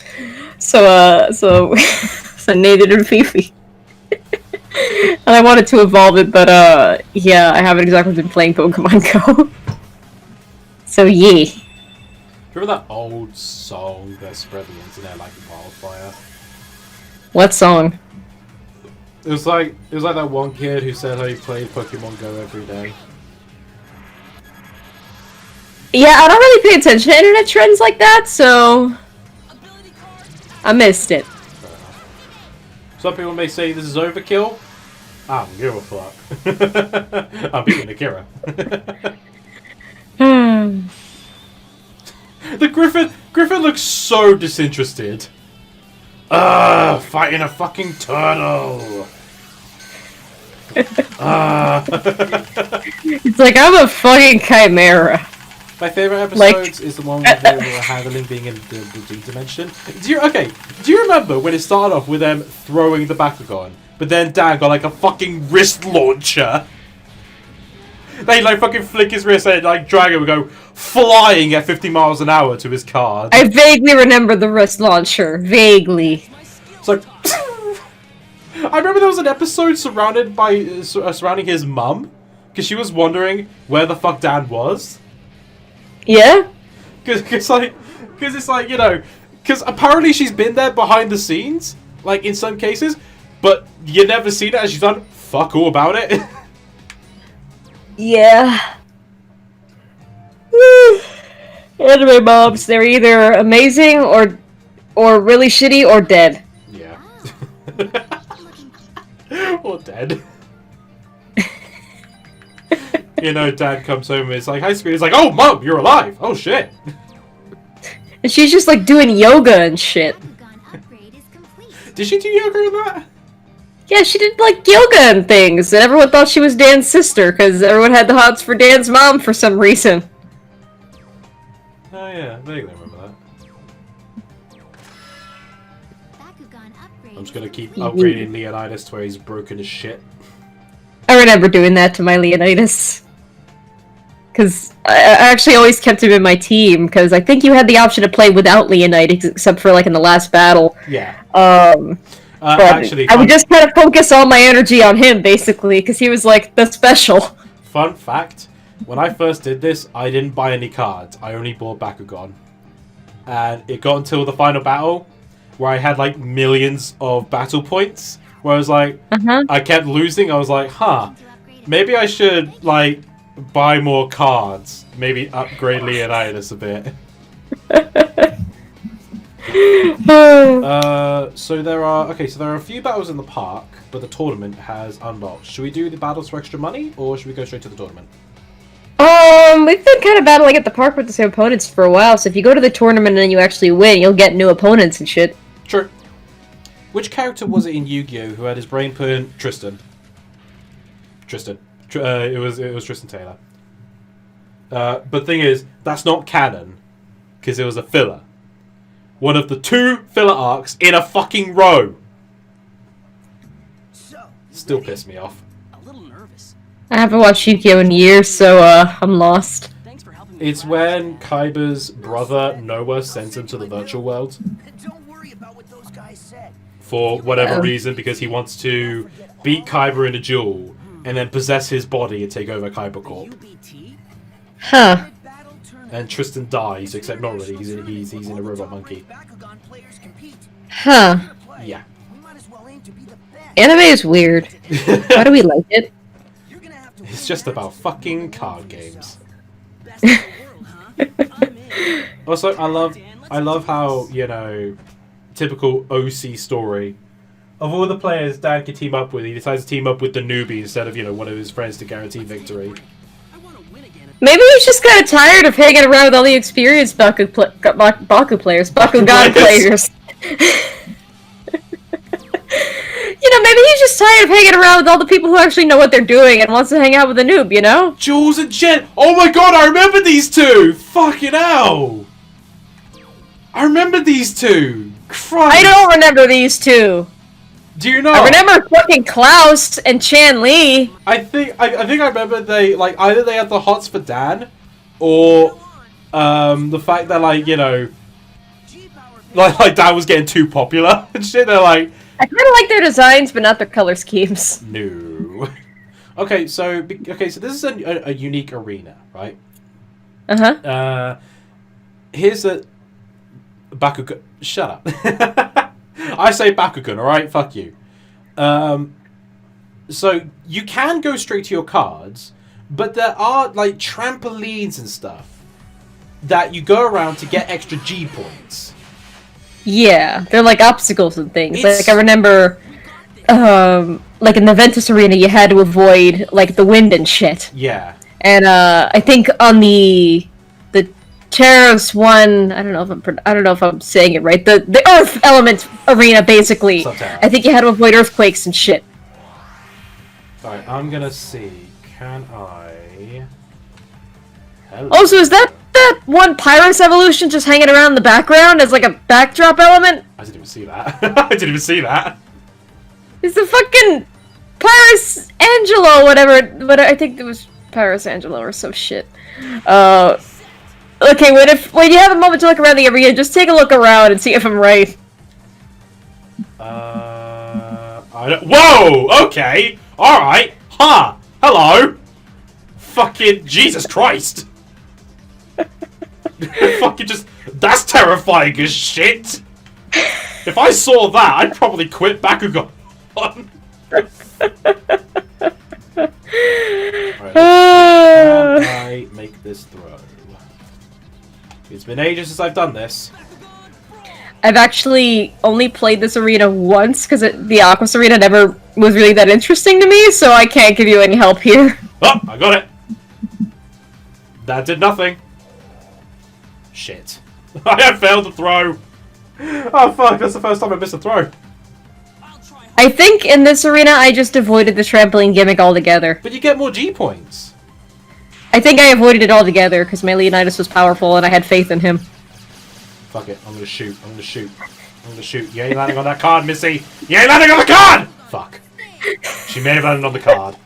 So so I named it in Fifi. And I wanted to evolve it, but yeah, I haven't exactly been playing Pokemon Go. So yeah. Remember that old song that spread the internet like a wildfire? What song? It was like that one kid who said how he played Pokemon Go every day. Yeah, I don't really pay attention to internet trends like that, so I missed it. Some people may say this is overkill. I don't give a fuck. I'm beating Akira. The Griffin looks so disinterested. Fighting a fucking turtle. It's like I'm a fucking chimera. My favorite episodes is the one where they were handling being in the D dimension. Do you remember when it started off with them throwing the Bakugan, but then Dan got like a fucking wrist launcher? They like fucking flick his wrist and like Dragon would go flying at 50 miles an hour to his card. I vaguely remember the wrist launcher. Vaguely. It's like I remember there was an episode surrounded by surrounding his mum because she was wondering where the fuck Dan was. Yeah? Because it's like, you know, because apparently she's been there behind the scenes, like in some cases, but you never seen it and she's done fuck all about it. Yeah. Anime mobs, they're either amazing or really shitty or dead. Yeah. Or dead. You know, Dad comes home and it's like, hi, sweetie. It's like, oh, Mom, you're alive. Oh, shit. And she's just like doing yoga and shit. Did she do yoga in that? Yeah, she did like yoga and things, and everyone thought she was Dan's sister because everyone had the hots for Dan's mom for some reason. Oh yeah, I vaguely remember that. I'm just gonna keep upgrading Leonidas to where he's broken as shit. I remember doing that to my Leonidas. Because I actually always kept him in my team, because I think you had the option to play without Leonidas, except for like in the last battle. Yeah. But actually, I would just kind of focus all my energy on him, basically, because he was like the special. Fun fact, when I first did this, I didn't buy any cards. I only bought Bakugan. And it got until the final battle, where I had like millions of battle points, where I was like, I kept losing. I was like, maybe I should like buy more cards. Maybe upgrade Leonidas a bit. So there are a few battles in the park, but the tournament has unlocked. Should we do the battles for extra money, or should we go straight to the tournament? We've been kind of battling at the park with the same opponents for a while, so if you go to the tournament and you actually win, you'll get new opponents and shit. True. Which character was it in Yu-Gi-Oh! Who had his brain put in? Tristan. Tristan. It was Tristan Taylor. But thing is, that's not canon, because it was a filler. One of the 2 filler arcs in a fucking row. Still pissed me off. A little nervous. I haven't watched Yu-Gi-Oh! In years, so I'm lost. Thanks for helping me. It's when Kaiba's brother Noah sends him to the virtual world. Don't worry about what those guys said. For whatever reason, because he wants to beat Kaiba in a duel, and then possess his body and take over Kaiba Corp. UBT? Huh. And Tristan dies, except not really, he's in a robot monkey. Bakugan players compete. Huh. Yeah. We might as well aim to be the best. Anime is weird. Why do we like it? You're gonna have to It's just about fucking card games. best in the world, huh? I'm in. Also, I love how, you know, typical OC story. Of all the players Dan can team up with, he decides to team up with the newbie instead of, you know, one of his friends to guarantee victory. I wanna win again. Maybe he's just kind of tired of hanging around with all the experienced Bakugan players. You know, maybe he's just tired of hanging around with all the people who actually know what they're doing and wants to hang out with a noob, you know? Jules and Jen! Oh my god, I remember these 2! Fucking hell! I remember these 2! Christ! I don't remember these 2. Do you know? I remember fucking Klaus and Chan Li. I think I remember they, like, either they had the hots for Dan, or, the fact that, like, you know, like Dan was getting too popular and shit, they're like... I kind of like their designs, but not their color schemes. No. Okay, so this is a unique arena, right? Uh-huh. Here's a Bakugan. Shut up. I say Bakugan, alright? Fuck you. So you can go straight to your cards, but there are like trampolines and stuff that you go around to get extra G points. Yeah, they're like obstacles and things. It's- Like I remember, like in the Ventus Arena, you had to avoid like the wind and shit. Yeah. And I think on the Terrace one, I don't know if I'm saying it right. The Earth Element Arena, basically. Subterra. I think you had to avoid earthquakes and shit. Alright, I'm gonna see. Can I... Hello. Also, is that one Pyrus evolution just hanging around in the background as like a backdrop element? I didn't even see that. I didn't even see that. It's the fucking Pyrus Angelo, whatever. I think it was Pyrus Angelo or some shit. Okay, when you have a moment to look around the arena, just take a look around and see if I'm right. I don't... Whoa! Okay! Alright! Huh! Hello! Fucking Jesus Christ! Fucking just... That's terrifying as shit! If I saw that, I'd probably quit Bakugan. Right, can I make this throw? It's been ages since I've done this. I've actually only played this arena once because the Aquas arena never was really that interesting to me, so I can't give you any help here. Oh, I got it! That did nothing. Shit. I have failed to throw. Oh fuck, that's the first time I missed a throw. I think in this arena I just avoided the trampoline gimmick altogether. But you get more G points. I think I avoided it altogether because my Leonidas was powerful and I had faith in him. Fuck it, I'm gonna shoot. I'm gonna shoot. I'm gonna shoot. You ain't landing on that card, Missy! You ain't landing on the card! Fuck. She may have landed on the card.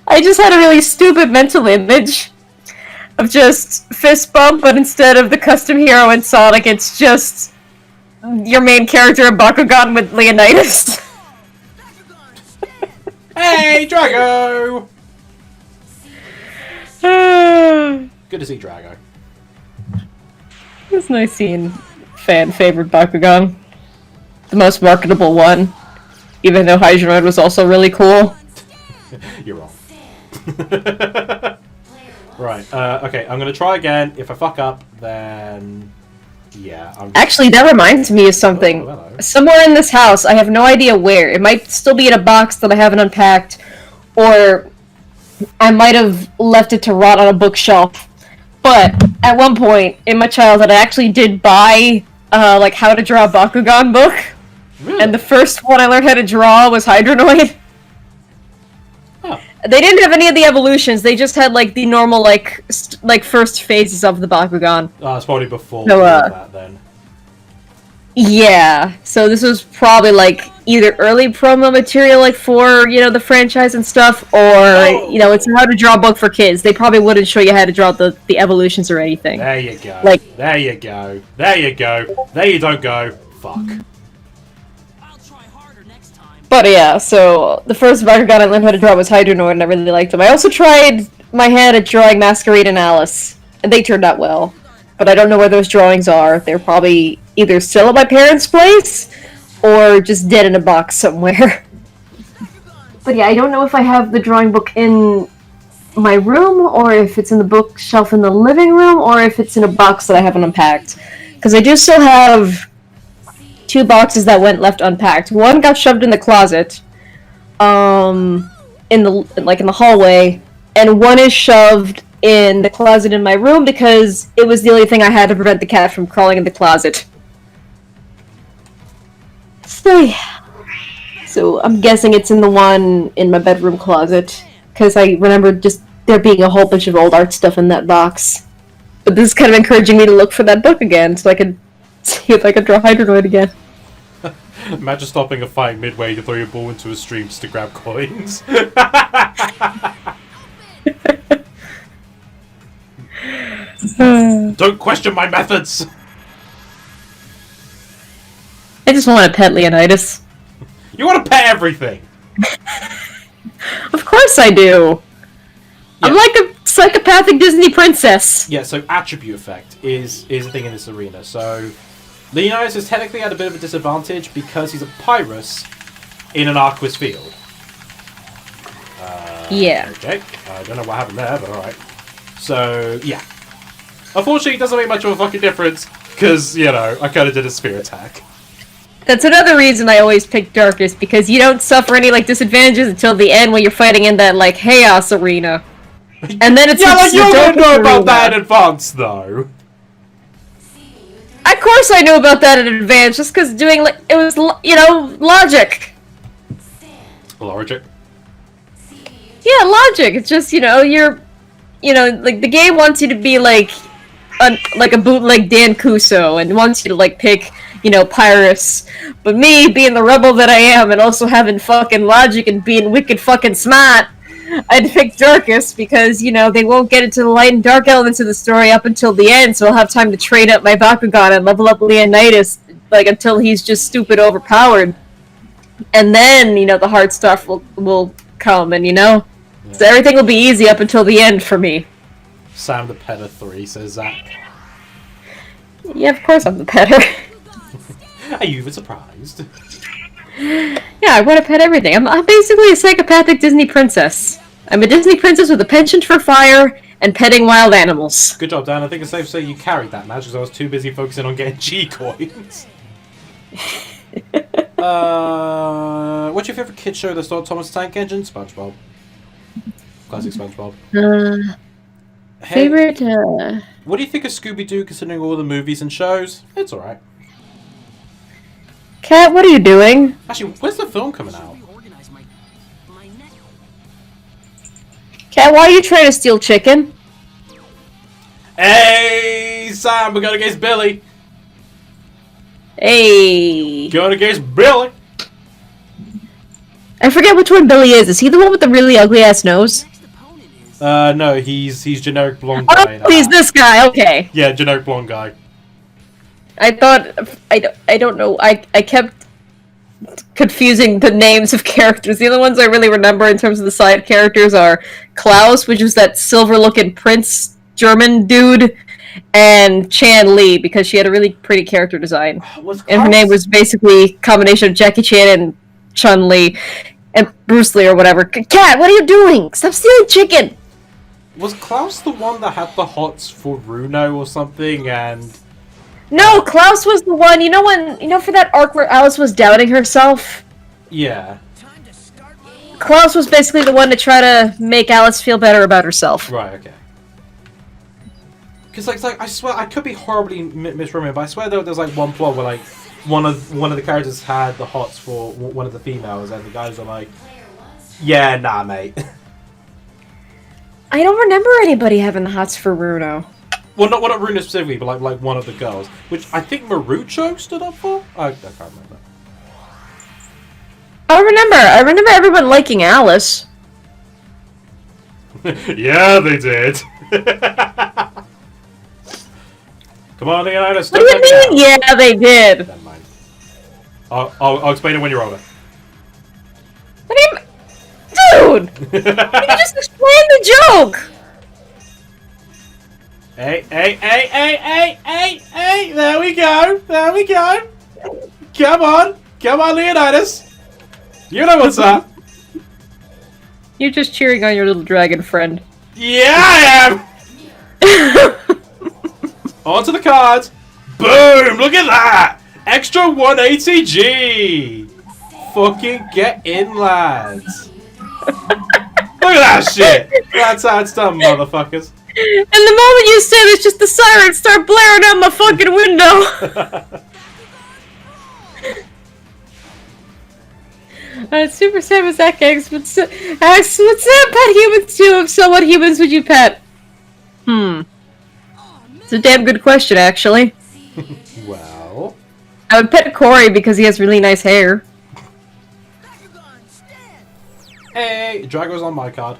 I just had a really stupid mental image of just fist bump, but instead of the custom hero in Sonic, it's just your main character in Bakugan with Leonidas. Hey, Drago! Good to see Drago. It's nice seeing fan-favorite Bakugan. The most marketable one. Even though Hydroid was also really cool. You're wrong. Right, okay, I'm gonna try again. If I fuck up, then... Yeah, I'm... Actually, that reminds me of something. Oh, hello. Somewhere in this house, I have no idea where. It might still be in a box that I haven't unpacked, or I might have left it to rot on a bookshelf. But at one point in my childhood, I actually did buy, like, How to Draw a Bakugan book. Really? And the first one I learned how to draw was Hydronoid. Oh. They didn't have any of the evolutions. They just had like the normal like first phases of the Bakugan. Oh, it's probably before So, that then. Yeah. So this was probably like either early promo material, like for the franchise and stuff, or it's how to draw a book for kids. They probably wouldn't show you how to draw the evolutions or anything. There you go. Like, there you go. There you go. There you don't go. Fuck. But yeah, so the first Bakugan I learned how to draw was Hydronoid, and I really liked them. I also tried my hand at drawing Masquerade and Alice, and they turned out well. But I don't know where those drawings are. They're probably either still at my parents' place, or just dead in a box somewhere. But yeah, I don't know if I have the drawing book in my room, or if it's in the bookshelf in the living room, or if it's in a box that I haven't unpacked. Because I do still have 2 boxes that went left unpacked. One got shoved in the closet, in the hallway, and one is shoved in the closet in my room because it was the only thing I had to prevent the cat from crawling in the closet. So yeah. So I'm guessing it's in the one in my bedroom closet, because I remember just there being a whole bunch of old art stuff in that box. But this is kind of encouraging me to look for that book again, so I could see if I could draw Hydronoid again. Imagine stopping a fight midway to throw your ball into a stream just to grab coins. Don't question my methods! I just want to pet Leonidas. You want to pet everything! Of course I do! Yeah. I'm like a psychopathic Disney princess! Yeah, so attribute effect is a thing in this arena. So Leonidas is technically at a bit of a disadvantage because he's a Pyrrhus in an Arquis field. Yeah. Okay, I don't know what happened there, but alright. So, yeah. Unfortunately, it doesn't make much of a fucking difference, because, I kind of did a spear attack. That's another reason I always pick Darkest, because you don't suffer any, disadvantages until the end when you're fighting in that, Chaos arena. And then it's yeah, you don't know about that in advance, though. Of course I knew about that in advance, just because doing, it was, logic. Logic? Yeah, logic. It's just, you're, the game wants you to be, a bootleg Dan Kuso, and wants you to, pick, Pyrrhus. But me, being the rebel that I am, and also having fucking logic and being wicked fucking smart, I'd pick Darkest because, they won't get into the light and dark elements of the story up until the end, so I'll have time to train up my Bakugan and level up Leonidas, until he's just stupid overpowered. And then, the hard stuff will come, and, Yeah. So everything will be easy up until the end for me. Sam the Petter 3 says that. Yeah, of course I'm the petter. Are you even surprised? Yeah, I want to pet everything. I'm basically a psychopathic Disney princess. I'm a Disney princess with a penchant for fire and petting wild animals. Good job, Dan. I think it's safe to say you carried that match because I was too busy focusing on getting G coins. What's your favourite kid show that starred Thomas the Tank Engine? SpongeBob. Classic SpongeBob. Favorite, What do you think of Scooby-Doo considering all the movies and shows? It's alright. Cat, what are you doing? Actually, where's the film coming out? Cat, why are you trying to steal chicken? Hey, Sam, we're going against Billy. Hey. Going against Billy. I forget which one Billy is. Is he the one with the really ugly-ass nose? No, he's generic blonde guy. Oh, he's this guy, okay. Yeah, generic blonde guy. I thought, I don't know, I kept confusing the names of characters. The only ones I really remember in terms of the side characters are Klaus, which is that silver-looking prince German dude, and Chan Li, because she had a really pretty character design. And her name was basically a combination of Jackie Chan and Chun-Li, and Bruce Lee or whatever. Cat, what are you doing? Stop stealing chicken! Was Klaus the one that had the hots for Runo or something, and... No, Klaus was the one, for that arc where Alice was doubting herself? Yeah. Klaus was basically the one to try to make Alice feel better about herself. Right, okay. Because, I swear, I could be horribly misremembering, but I swear there was, one plot where, one of the characters had the hots for one of the females, and the guys were like, yeah, nah, mate. I don't remember anybody having the hots for Runo. Well, not Runa specifically, but like one of the girls, which I think Marucho stood up for. I can't remember. I remember everyone liking Alice. Yeah, they did. Come on, Leonidas. What do you mean? Yeah, they did. Never mind. I'll explain it when you're older. What do you mean? Dude! You can just explain the joke! Hey, there we go. Come on, Leonidas. You know what's up. You're just cheering on your little dragon friend. Yeah, I am! On to the cards. Boom! Look at that! Extra 180G! Fucking get in, lads. Look at that shit! That's how it's done, motherfuckers. And the moment you say this, just the sirens start blaring out my fucking window! Super Sam Zach asks, what's up, pet humans too? If so, what humans would you pet? It's a damn good question, actually. Well... I would pet Corey because he has really nice hair. Hey, Drago's on my card.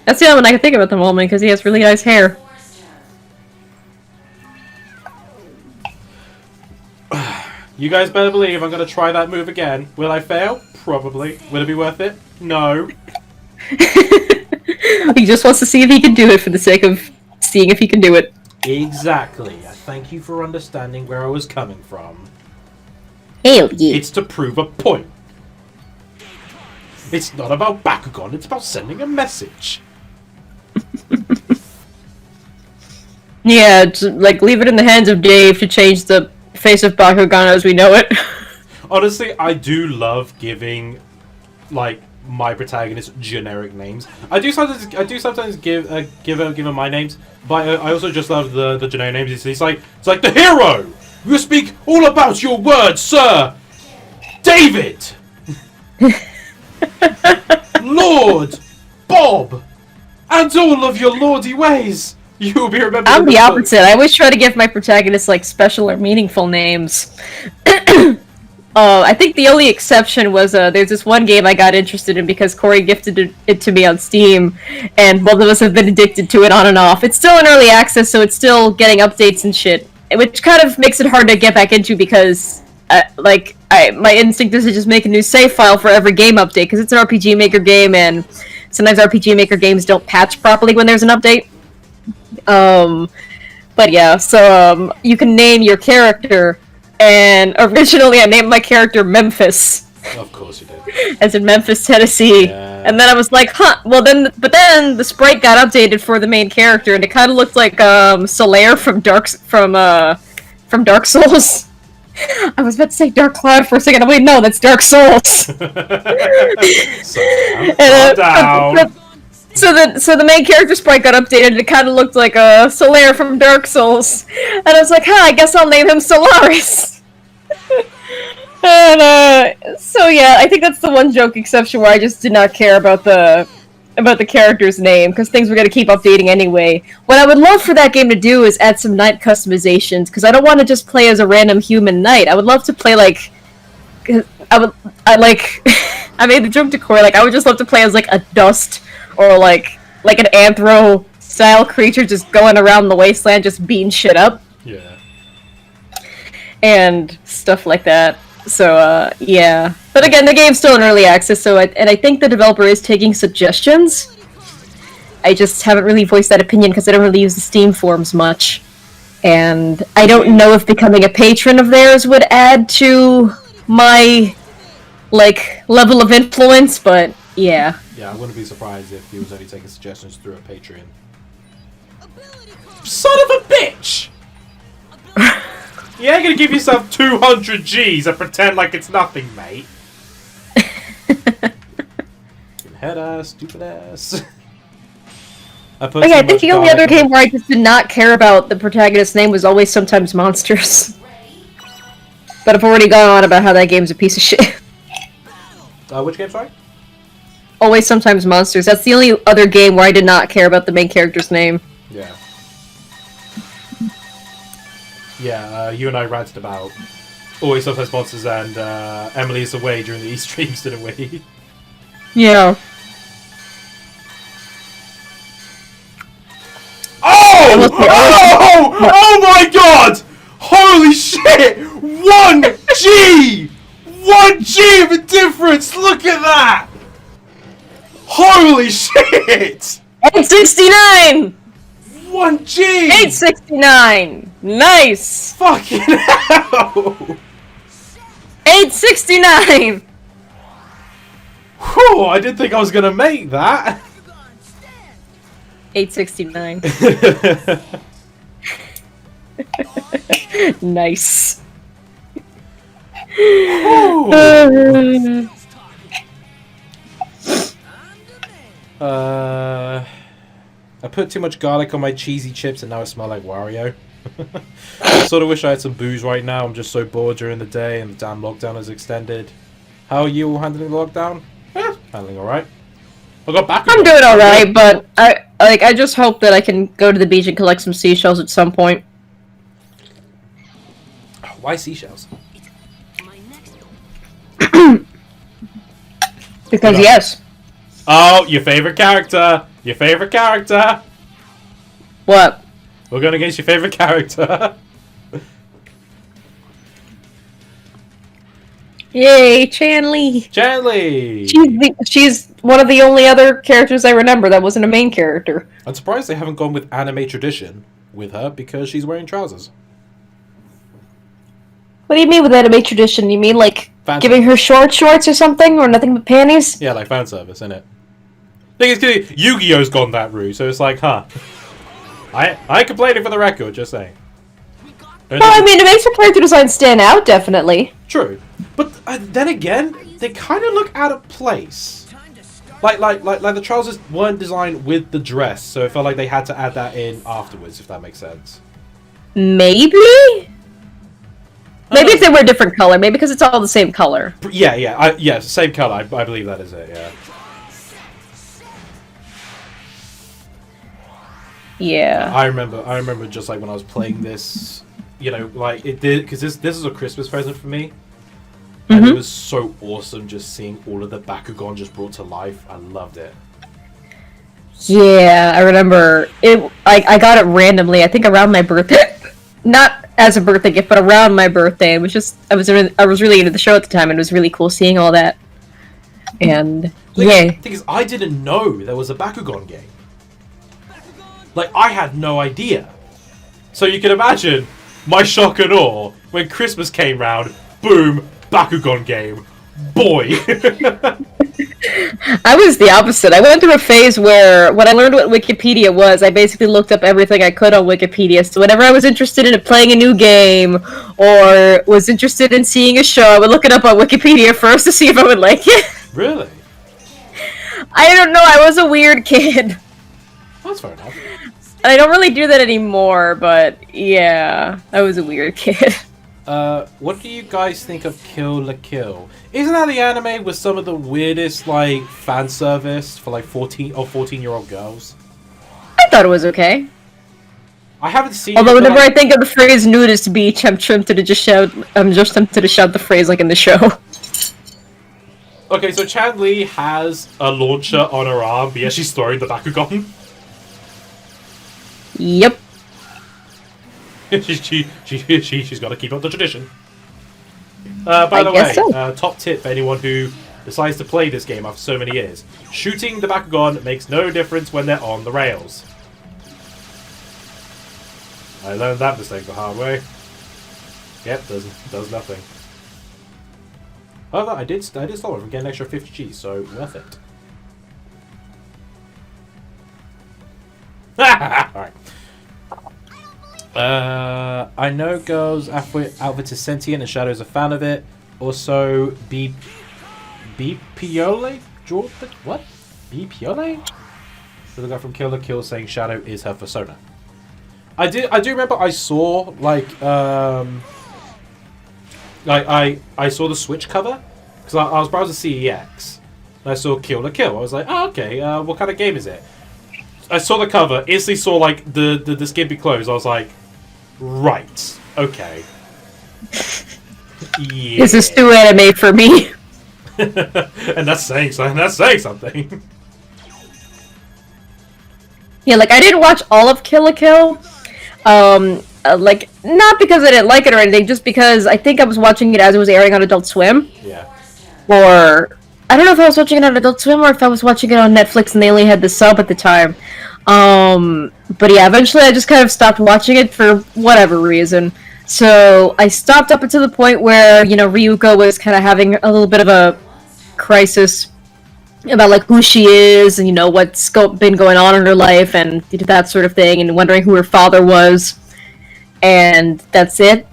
That's the only one I can think of at the moment because he has really nice hair. You guys better believe I'm gonna try that move again. Will I fail? Probably. Will it be worth it? No. He just wants to see if he can do it for the sake of seeing if he can do it. Exactly. I thank you for understanding where I was coming from. Hell yeah. It's to prove a point. It's not about Bakugan, it's about sending a message. Yeah, like leave it in the hands of Dave to change the face of Bakugan as we know it. Honestly, I do love giving, like, my protagonists generic names. I do sometimes give them my names, but I also just love the generic names. It's like the hero. You speak all about your words, sir. David. Lord Bob, and all of your lordy ways. You will be remembered. I'm the opposite. I always try to give my protagonists like special or meaningful names. I think the only exception was there's this one game I got interested in because Corey gifted it to me on Steam, and both of us have been addicted to it on and off. It's still in early access, so it's still getting updates and shit, which kind of makes it hard to get back into because, my instinct is to just make a new save file for every game update because it's an RPG Maker game, and sometimes RPG Maker games don't patch properly when there's an update. But yeah, so you can name your character. And originally I named my character Memphis. Of course you did. As in Memphis, Tennessee. Yeah. And then I was like, but then the sprite got updated for the main character and it kind of looked like Solaire from Dark Souls. I was about to say Dark Cloud for a second. Wait, no, that's Dark Souls. So the main character sprite got updated and it kind of looked like a Solaire from Dark Souls. And I was like, I guess I'll name him Solaris. And so yeah, I think that's the one joke exception where I just did not care about the character's name because things were going to keep updating anyway. What I would love for that game to do is add some knight customizations because I don't want to just play as a random human knight. I would love to play like I made the joke to Corey, like I would just love to play as like a dust or like an anthro style creature just going around the wasteland just beating shit up. Yeah. And stuff like that. So yeah. But again, the game's still in early access, so I think the developer is taking suggestions. I just haven't really voiced that opinion because I don't really use the Steam forums much. And I don't know if becoming a patron of theirs would add to my level of influence, but yeah. Yeah, I wouldn't be surprised if he was only taking suggestions through a Patreon. Son of a bitch! You ain't gonna give yourself 200 G's and pretend like it's nothing, mate. Head ass, stupid ass. I think the only other game where I just did not care about the protagonist's name was always Sometimes Monsters. But I've already gone on about how that game's a piece of shit. Which game, sorry? Always Sometimes Monsters. That's the only other game where I did not care about the main character's name. Yeah. Yeah, you and I ranted about Always Sometimes Monsters and Emily's Away during the East streams, didn't we? Yeah. Oh! Oh! Oh my god! Holy shit! 1G! 1G of a difference! Look at that! Holy shit! 869! 1G! 869! Nice! Fucking hell! 869! Whew, I didn't think I was gonna make that. 869. Nice. I put too much garlic on my cheesy chips and now I smell like Wario. I sort of wish I had some booze right now. I'm just so bored during the day and the damn lockdown is extended. How are you all handling the lockdown? Handling alright. I got back. I'm doing alright, but I just hope that I can go to the beach and collect some seashells at some point. Why seashells? Because yes. Oh, your favorite character! Your favorite character! What? We're going against your favorite character. Yay, Chanli! Chanli! She's one of the only other characters I remember that wasn't a main character. I'm surprised they haven't gone with anime tradition with her because she's wearing trousers. What do you mean with anime tradition? You mean like Fan giving her shorts or something? Or nothing but panties? Yeah, like fan service, innit? Thing is, Yu-Gi-Oh's gone that route, so it's like, huh. I ain't complaining for the record, just saying. Well, I mean, it makes her character design stand out, definitely. True. But then again, they kind of look out of place. Like the trousers weren't designed with the dress, so it felt like they had to add that in afterwards, if that makes sense. Maybe? Maybe if they were a different color. Maybe because it's all the same color. Yeah, same color. I believe that is it, yeah. Yeah. I remember just like when I was playing this, you know, like it did, because this is a Christmas present for me. And it was so awesome just seeing all of the Bakugan just brought to life. I loved it. Yeah, I remember it. I got it randomly. I think around my birthday, not as a birthday gift, but around my birthday. It was just I was really into the show at the time, and it was really cool seeing all that. And The thing is, I didn't know there was a Bakugan game. Like I had no idea. So you can imagine my shock and awe when Christmas came round. Boom, Bakugan game. Boy. I was the opposite. I went through a phase where when I learned what Wikipedia was, I basically looked up everything I could on Wikipedia. So whenever I was interested in playing a new game or was interested in seeing a show, I would look it up on Wikipedia first to see if I would like it. Really? I don't know. I was a weird kid. That's fair enough. And I don't really do that anymore, but yeah, I was a weird kid. What do you guys think of Kill la Kill? Isn't that the anime with some of the weirdest, like, fan service for, like, 14-year-old girls? I thought it was okay. I haven't seen Although it, whenever like... I think of the phrase nudist beach, I'm tempted to just shout the phrase like in the show. Okay, so Chanli has a launcher on her arm, but yeah, she's throwing the Bakugan. Yep. She's got to keep up the tradition. By the way, so. Top tip for anyone who decides to play this game after so many years. Shooting the Bakugan makes no difference when they're on the rails. I learned that mistake the hard way. Yep, does nothing. However, I did stop it from getting an extra 50 G, so worth it. Alright. I know girls' outfits are sentient and Shadow's a fan of it. Also, B Piole? What? B Piole? So the guy from Kill la Kill saying Shadow is her persona. I do remember I saw like I saw the Switch cover because I was browsing CEX And I saw Kill la Kill. I was like, oh, okay, what kind of game is it? I saw the cover, instantly saw like the skimpy clothes. I was like, right, okay. Yeah. This is too anime for me. And that's saying something. That's saying something. Yeah, like I didn't watch all of Kill la Kill. Like not because I didn't like it or anything, just because I think I was watching it as it was airing on Adult Swim. Yeah. Or I don't know if I was watching it on Adult Swim or if I was watching it on Netflix and they only had the sub at the time. But yeah, eventually I just kind of stopped watching it for whatever reason. So I stopped up until the point where, you know, Ryuko was kind of having a little bit of a crisis about like who she is and, you know, what's been going on in her life and that sort of thing, and wondering who her father was. And that's it.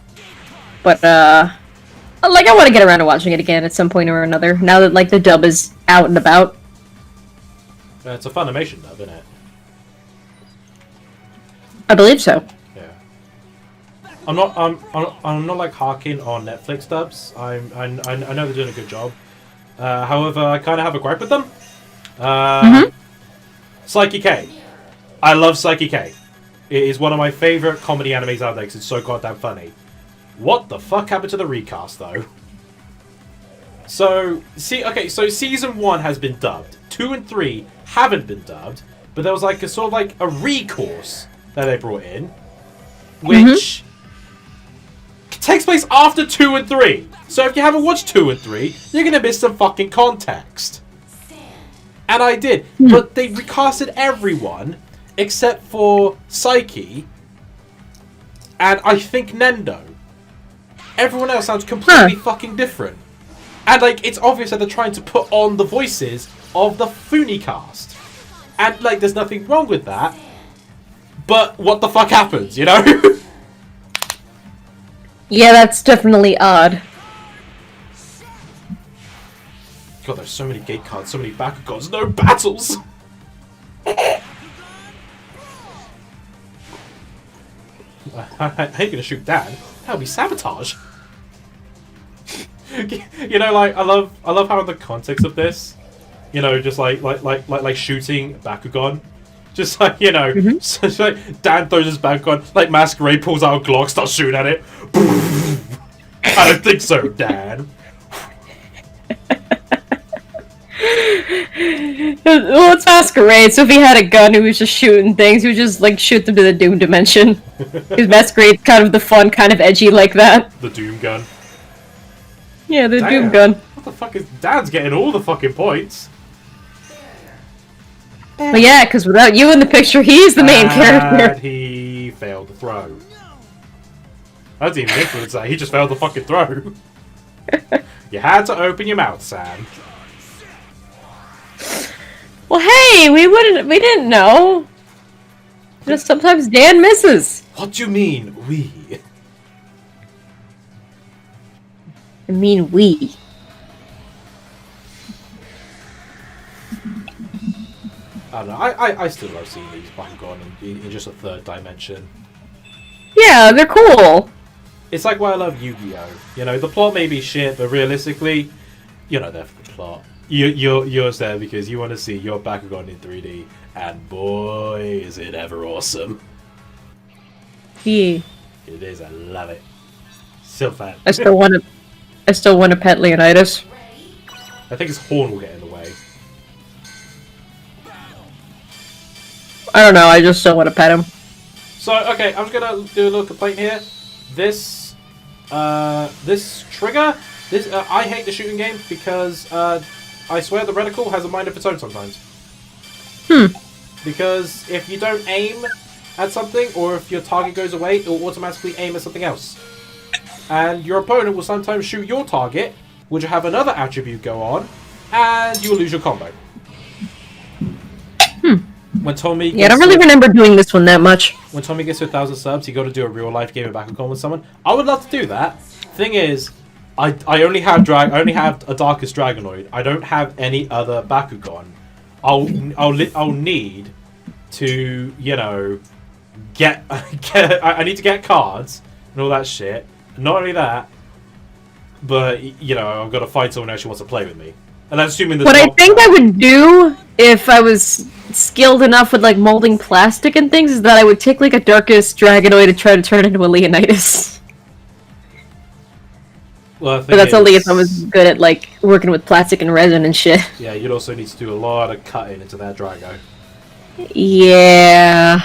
But like I want to get around to watching it again at some point or another, now that like the dub is out and about. It's a Funimation dub, isn't it? I believe so. Yeah. I'm not like harking on Netflix dubs. I know they're doing a good job. However, I kind of have a gripe with them. Psyche K. I love Psyche K. It is one of my favorite comedy animes out there because it's so goddamn funny. What the fuck happened to the recast, though? So, so season 1 has been dubbed. 2 and 3 haven't been dubbed, but there was like a sort of like a recourse that they brought in, which takes place after 2 and 3. So if you haven't watched 2 and 3, you're gonna miss some fucking context. And I did, but they recasted everyone except for Psyche and I think Nendo. Everyone else sounds completely fucking different. And like it's obvious that they're trying to put on the voices of the Funi cast. And like there's nothing wrong with that. But what the fuck happens, you know? Yeah, that's definitely odd. God, there's so many gate cards, so many Bakugans, no battles! I ain't gonna shoot Dan. That'll be sabotage. You know, like I love how in the context of this, you know, just like shooting Bakugan. Just like, you know, so like Dan throws his Bakugan, like Masquerade pulls out a Glock, starts shooting at it. I don't think so, Dan. Well, it's Masquerade, so if he had a gun, he was just shooting things. He would just, like, shoot them to the Doom dimension. Because Masquerade's kind of the fun, kind of edgy like that. The Doom gun. Yeah, the Damn. Doom gun. What the fuck is... Dad's getting all the fucking points. Well, yeah, because without you in the picture, he's the main character. He failed the throw. I didn't even influence that. He just failed the fucking throw. You had to open your mouth, Sam. Well, hey, we didn't know. Just sometimes Dan misses. What do you mean, we? I mean, we. I don't know. I still love seeing these Bakugan in just a third dimension. Yeah, they're cool. It's like why I love Yu-Gi-Oh! You know, the plot may be shit, but realistically, you're not there for the plot. You're there because you want to see your Bakugan in 3D, and boy, is it ever awesome. Yeah. It is, I love it. So fun. I still want to pet Leonidas. I think his horn will get in the way. I don't know, I just still want to pet him. So, okay, I'm just gonna do a little complaint here. This trigger, I hate the shooting game because, I swear the reticle has a mind of its own sometimes. Because if you don't aim at something, or if your target goes away, it will automatically aim at something else. And your opponent will sometimes shoot your target, which will have another attribute go on, and you will lose your combo. When Tommy I don't really remember doing this one that much. When Tommy gets to 1,000 subs, you got to do a real life game of Bakugan with someone. I would love to do that. Thing is, I only have a Darkest Dragonoid. I don't have any other Bakugan. I'll need to, you know, I need to get cards and all that shit. Not only that, but you know, I've got to find someone who actually wants to play with me. And I'm assuming what I think I would do if I was skilled enough with like molding plastic and things is that I would take like a Darkest Dragonoid and try to turn it into a Leonidas. Well, but that's only if I was good at like working with plastic and resin and shit. Yeah, you'd also need to do a lot of cutting into that Drago. Yeah.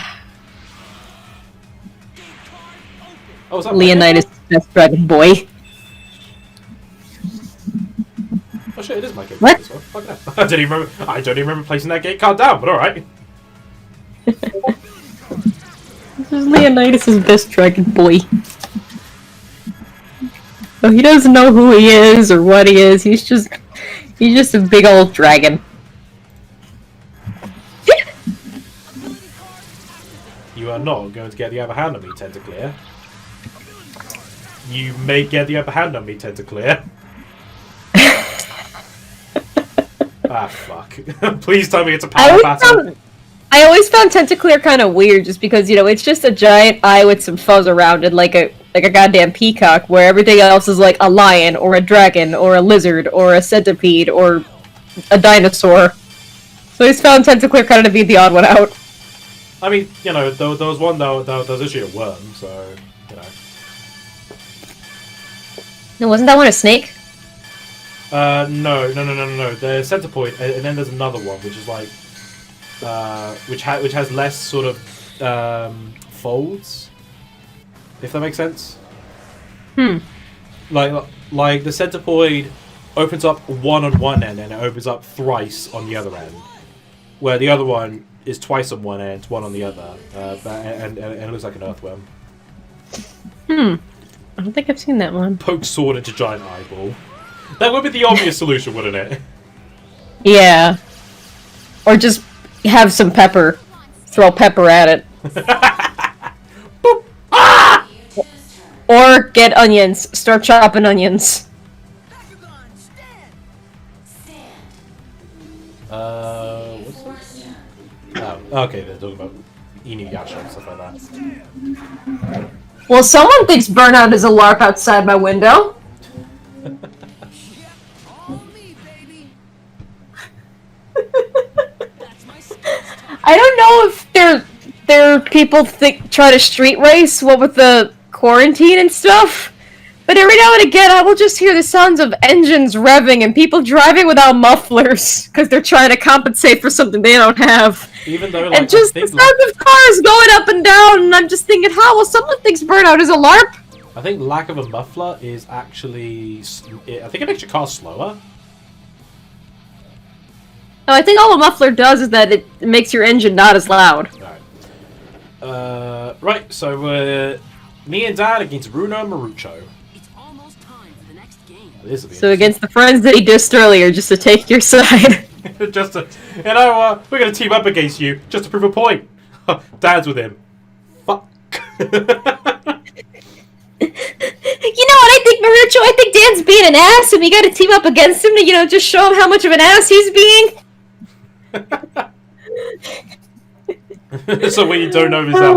Oh, is that Leonidas, best dragon boy. Oh shit, it is my gate What? card as well. Fuck that. I don't even remember placing that gate card down, but alright. This is Leonidas' best dragon boy. So he doesn't know who he is or what he is. He's just a big old dragon. You are not going to get the upper hand on me, Tentaclear. You may get the upper hand on me, Tentaclear. Ah, fuck. Please tell me it's a power battle. I always found Tentaclear kind of weird, just because, you know, it's just a giant eye with some fuzz around it, like a goddamn peacock, where everything else is like a lion, or a dragon, or a lizard, or a centipede, or a dinosaur. So I just found Tentaclear kind of to be the odd one out. I mean, you know, there was one, though, there was actually a worm, so, you know. No, wasn't that one a snake? No. The Centipoid, and then there's another one, which is like, which has less sort of folds, if that makes sense. Like the Centipoid opens up one on one end and it opens up thrice on the other end, where the other one is twice on one end, one on the other, and it looks like an earthworm. I don't think I've seen that one. Poke sword into giant eyeball. That would be the obvious solution, wouldn't it? Yeah. Or just have some pepper. Throw pepper at it. Boop. Ah! Or get onions. Start chopping onions. What's this? Oh, okay, they're talking about Inuyasha and stuff like that. Well, someone thinks Burnout is a LARP outside my window. I don't know if there people try to street race, what with the quarantine and stuff, but every now and again I will just hear the sounds of engines revving and people driving without mufflers because they're trying to compensate for something they don't have. Even though, like, and just the sound of cars going up and down, and I'm just thinking, how? Well, someone thinks Burnout is a LARP. I think lack of a muffler is actually, I think it makes your car slower. No, I think all a muffler does is that it makes your engine not as loud. Right, so me and Dad against Bruno and Marucho. It's almost time for the next game. So against the friends that he dissed earlier, just to take your side. Just to, you know, we're gonna team up against you just to prove a point. Dad's with him. Fuck. You know what I think, Marucho? I think Dan's being an ass, and we gotta team up against him to, you know, just show him how much of an ass he's being. So what you don't know is that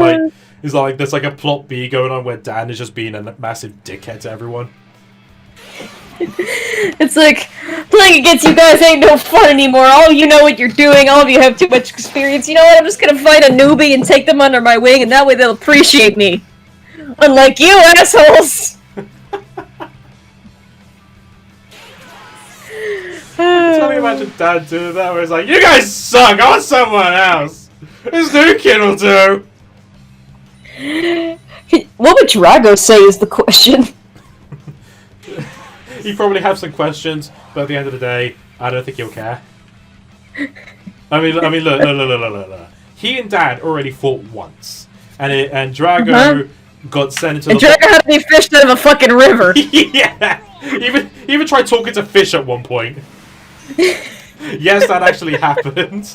like there's like a plot B going on where Dan is just being a massive dickhead to everyone. It's like, playing against you guys ain't no fun anymore. All of you know what you're doing. All of you have too much experience. You know what? I'm just gonna fight a newbie and take them under my wing, and that way they'll appreciate me. Unlike you, assholes! Tell me imagine Dad doing that where it's like, you guys suck, I want someone else. This new kid will do. What would Drago say is the question? He probably have some questions, but at the end of the day, I don't think he'll care. I mean, look. He and Dad already fought once, and Drago got sent into. And Drago had to be fished out of a fucking river. Yeah, even tried talking to fish at one point. Yes, that actually happened.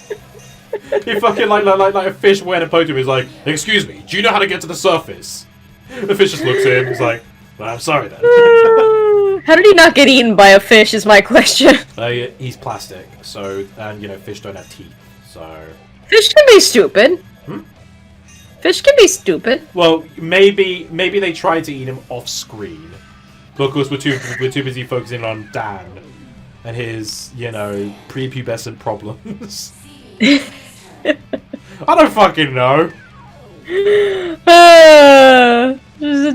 He fucking like a fish went and poked him. He's like, "Excuse me, do you know how to get to the surface?" The fish just looks at him. He's like, "Well, I'm sorry then." How did he not get eaten by a fish? Is my question. He's plastic, so and you know fish don't have teeth, so. Fish can be stupid. Fish can be stupid. Well, maybe they tried to eat him off screen, because we're too busy focusing on Dan and his, you know, prepubescent problems. I don't fucking know.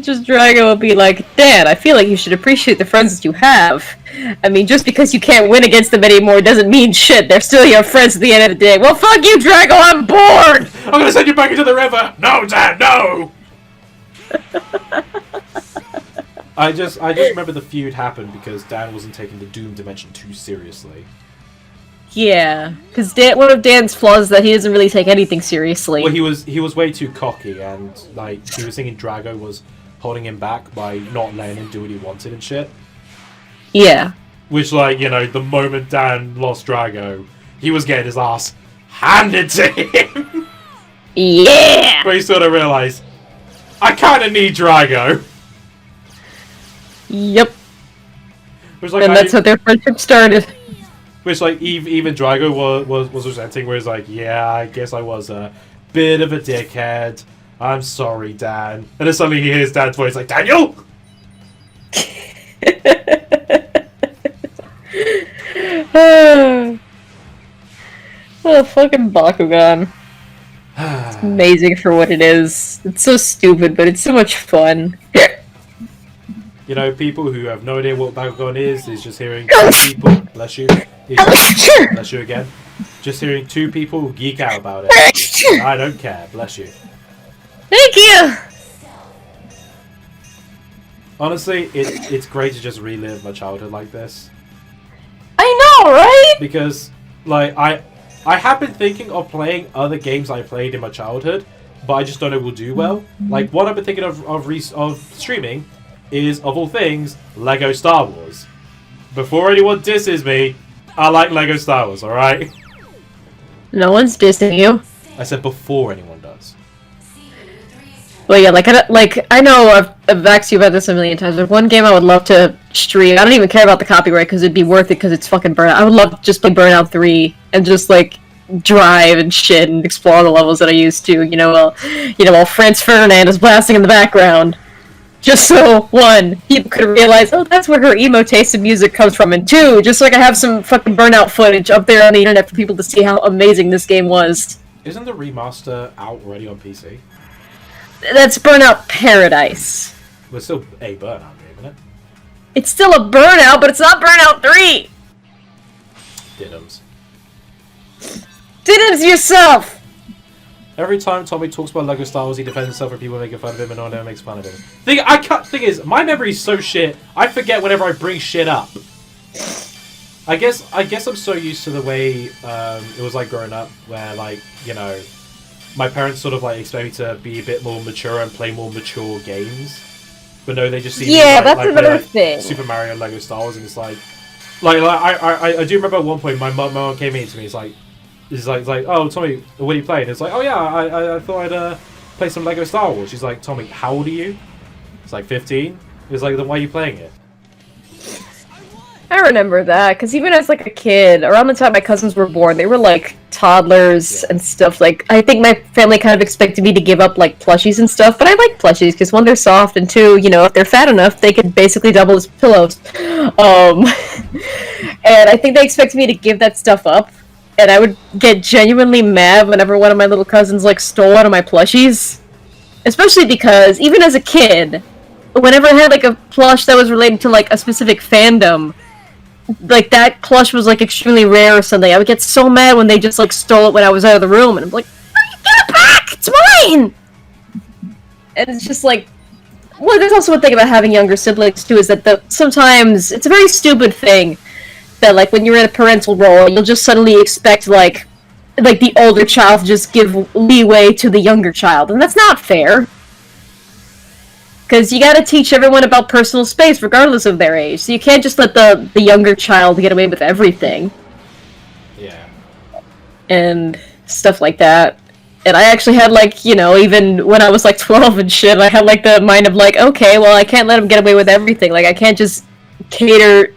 Just Drago will be like, Dad, I feel like you should appreciate the friends that you have. I mean, just because you can't win against them anymore doesn't mean shit. They're still your friends at the end of the day. Well, fuck you, Drago, I'm bored! I'm gonna send you back into the river! No, Dad, no! I just remember the feud happened because Dan wasn't taking the Doom dimension too seriously. Yeah, because one of Dan's flaws is that he doesn't really take anything seriously. Well, he was way too cocky, and like he was thinking Drago was holding him back by not letting him do what he wanted and shit. Yeah. Which, like, you know, the moment Dan lost Drago, he was getting his ass handed to him. Yeah. But he sort of realized, I kind of need Drago. Yep. Which, like, and that's how their friendship started. Which, like, even Drago was resenting, where he's like, yeah, I guess I was a bit of a dickhead. I'm sorry, Dan. And then suddenly he hears Dan's voice, like, Daniel! Oh, fucking Bakugan. It's amazing for what it is. It's so stupid, but it's so much fun. You know, people who have no idea what Bakugan is just hearing two people, bless you, bless you again, just hearing two people geek out about it. I don't care, bless you. Thank you! Honestly, it's great to just relive my childhood like this. I know, right? Because, like, I have been thinking of playing other games I played in my childhood, but I just don't know will do well. Like, what I've been thinking of streaming is, of all things, Lego Star Wars. Before anyone disses me, I like Lego Star Wars, alright? No one's dissing you. I said before anyone does. Well, yeah, I know I've asked you about this a million times, but one game I would love to stream, I don't even care about the copyright because it'd be worth it because it's fucking Burnout. I would love to just play Burnout 3 and just, like, drive and shit and explore the levels that I used to, while Franz Ferdinand is blasting in the background. Just so, one, people could realize, oh, that's where her emo taste in music comes from, and two, just so I can have some fucking Burnout footage up there on the internet for people to see how amazing this game was. Isn't the remaster out already on PC? That's Burnout Paradise. Well, it's still a Burnout game, isn't it? It's still a Burnout, but it's not Burnout 3! Diddums. Diddums yourself! Every time Tommy talks about Lego Star Wars, he defends himself for people making fun of him, and no one ever makes fun of him. Thing is, my memory's so shit, I forget whenever I bring shit up. I guess I'm so used to the way it was like growing up, where, like, you know, my parents sort of like expect me to be a bit more mature and play more mature games. But no, they just see me that's like another play, like, thing. Super Mario and Lego Star Wars, and it's like I do remember at one point my mom came in to me. It's like, oh, Tommy, what are you playing? It's like, oh yeah, I thought I'd play some Lego Star Wars. She's like, Tommy, how old are you? It's like 15. It's like, then why are you playing it? I remember that, because even as, like, a kid, around the time my cousins were born, they were, like, toddlers and stuff. Like, I think my family kind of expected me to give up, like, plushies and stuff, but I like plushies, because one, they're soft, and two, if they're fat enough, they could basically double as pillows. And I think they expected me to give that stuff up, and I would get genuinely mad whenever one of my little cousins, like, stole one of my plushies. Especially because, even as a kid, whenever I had, like, a plush that was related to, like, a specific fandom, like, that plush was, like, extremely rare or something, I would get so mad when they just, like, stole it when I was out of the room, and I'm like, get it back! It's mine! And it's just, like, well, there's also one thing about having younger siblings, too, is that sometimes, it's a very stupid thing, that, like, when you're in a parental role, you'll just suddenly expect, like the older child to just give leeway to the younger child, and that's not fair. Because you gotta teach everyone about personal space, regardless of their age. So you can't just let the younger child get away with everything. Yeah. And stuff like that. And I actually had, like, even when I was, like, 12 and shit, I had, like, the mind of, like, okay, well, I can't let him get away with everything. Like, I can't just cater,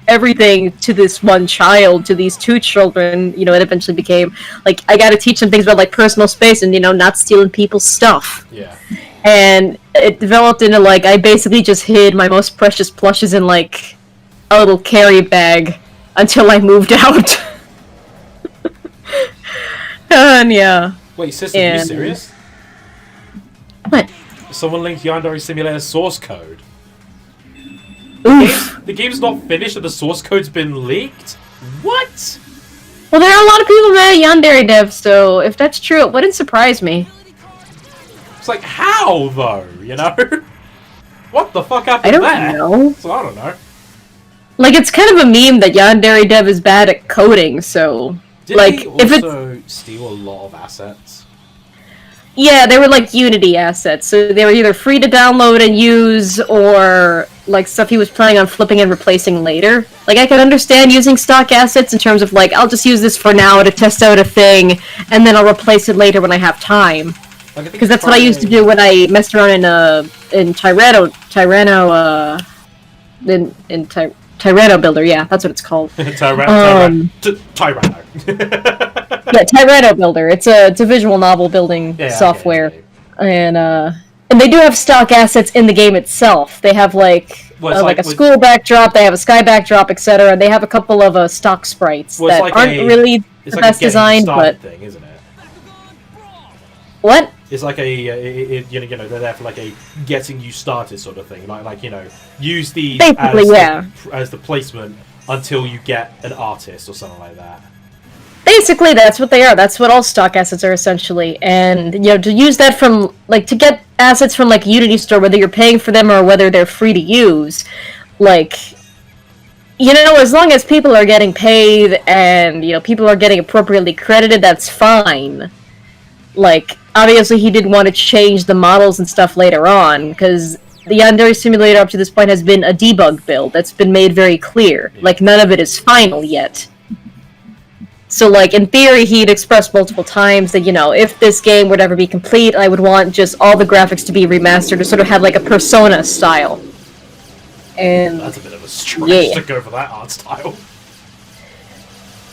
everything to this one child, to these two children, it eventually became. Like, I gotta teach them things about, like, personal space and, not stealing people's stuff. Yeah. And it developed into, like, I basically just hid my most precious plushes in, like, a little carry bag until I moved out. And yeah. Wait, sister, are you serious? What? Someone linked Yandere Simulator source code. Oof. The game's not finished and the source code's been leaked? What? Well, there are a lot of people mad at Yandere dev, so if that's true, it wouldn't surprise me. It's like, how, though, you know? What the fuck happened there? I don't know. So I don't know. Like, it's kind of a meme that Yandere dev is bad at coding, so... Did like, he if also steal a lot of assets? Yeah, they were like Unity assets, so they were either free to download and use, or like stuff he was planning on flipping and replacing later. Like, I can understand using stock assets in terms of like, I'll just use this for now to test out a thing, and then I'll replace it later when I have time. Because that's what I used to do when I messed around in Tyranno Builder, yeah, that's what it's called. Tyranno. Yeah, Tyranno Builder. It's a visual novel building software, and they do have stock assets in the game itself. They have like a school backdrop, they have a sky backdrop, etc. They have a couple of stock sprites that aren't really the best designed, but thing, isn't it? What? It's like a you know they're there for like a getting you started sort of thing. Like you know, use these as the placement until you get an artist or something like that. Basically, that's what they are. That's what all stock assets are essentially. And you know, to use that from like to get assets from like Unity Store, whether you're paying for them or whether they're free to use, like you know, as long as people are getting paid and you know people are getting appropriately credited, that's fine. Like, obviously he didn't want to change the models and stuff later on, because the Yandere Simulator up to this point has been a debug build. That's been made very clear. Like, none of it is final yet. So, like, in theory, he'd expressed multiple times that, you know, if this game would ever be complete, I would want just all the graphics to be remastered to sort of have, like, a Persona style. And that's a bit of a stretch to go for that art style.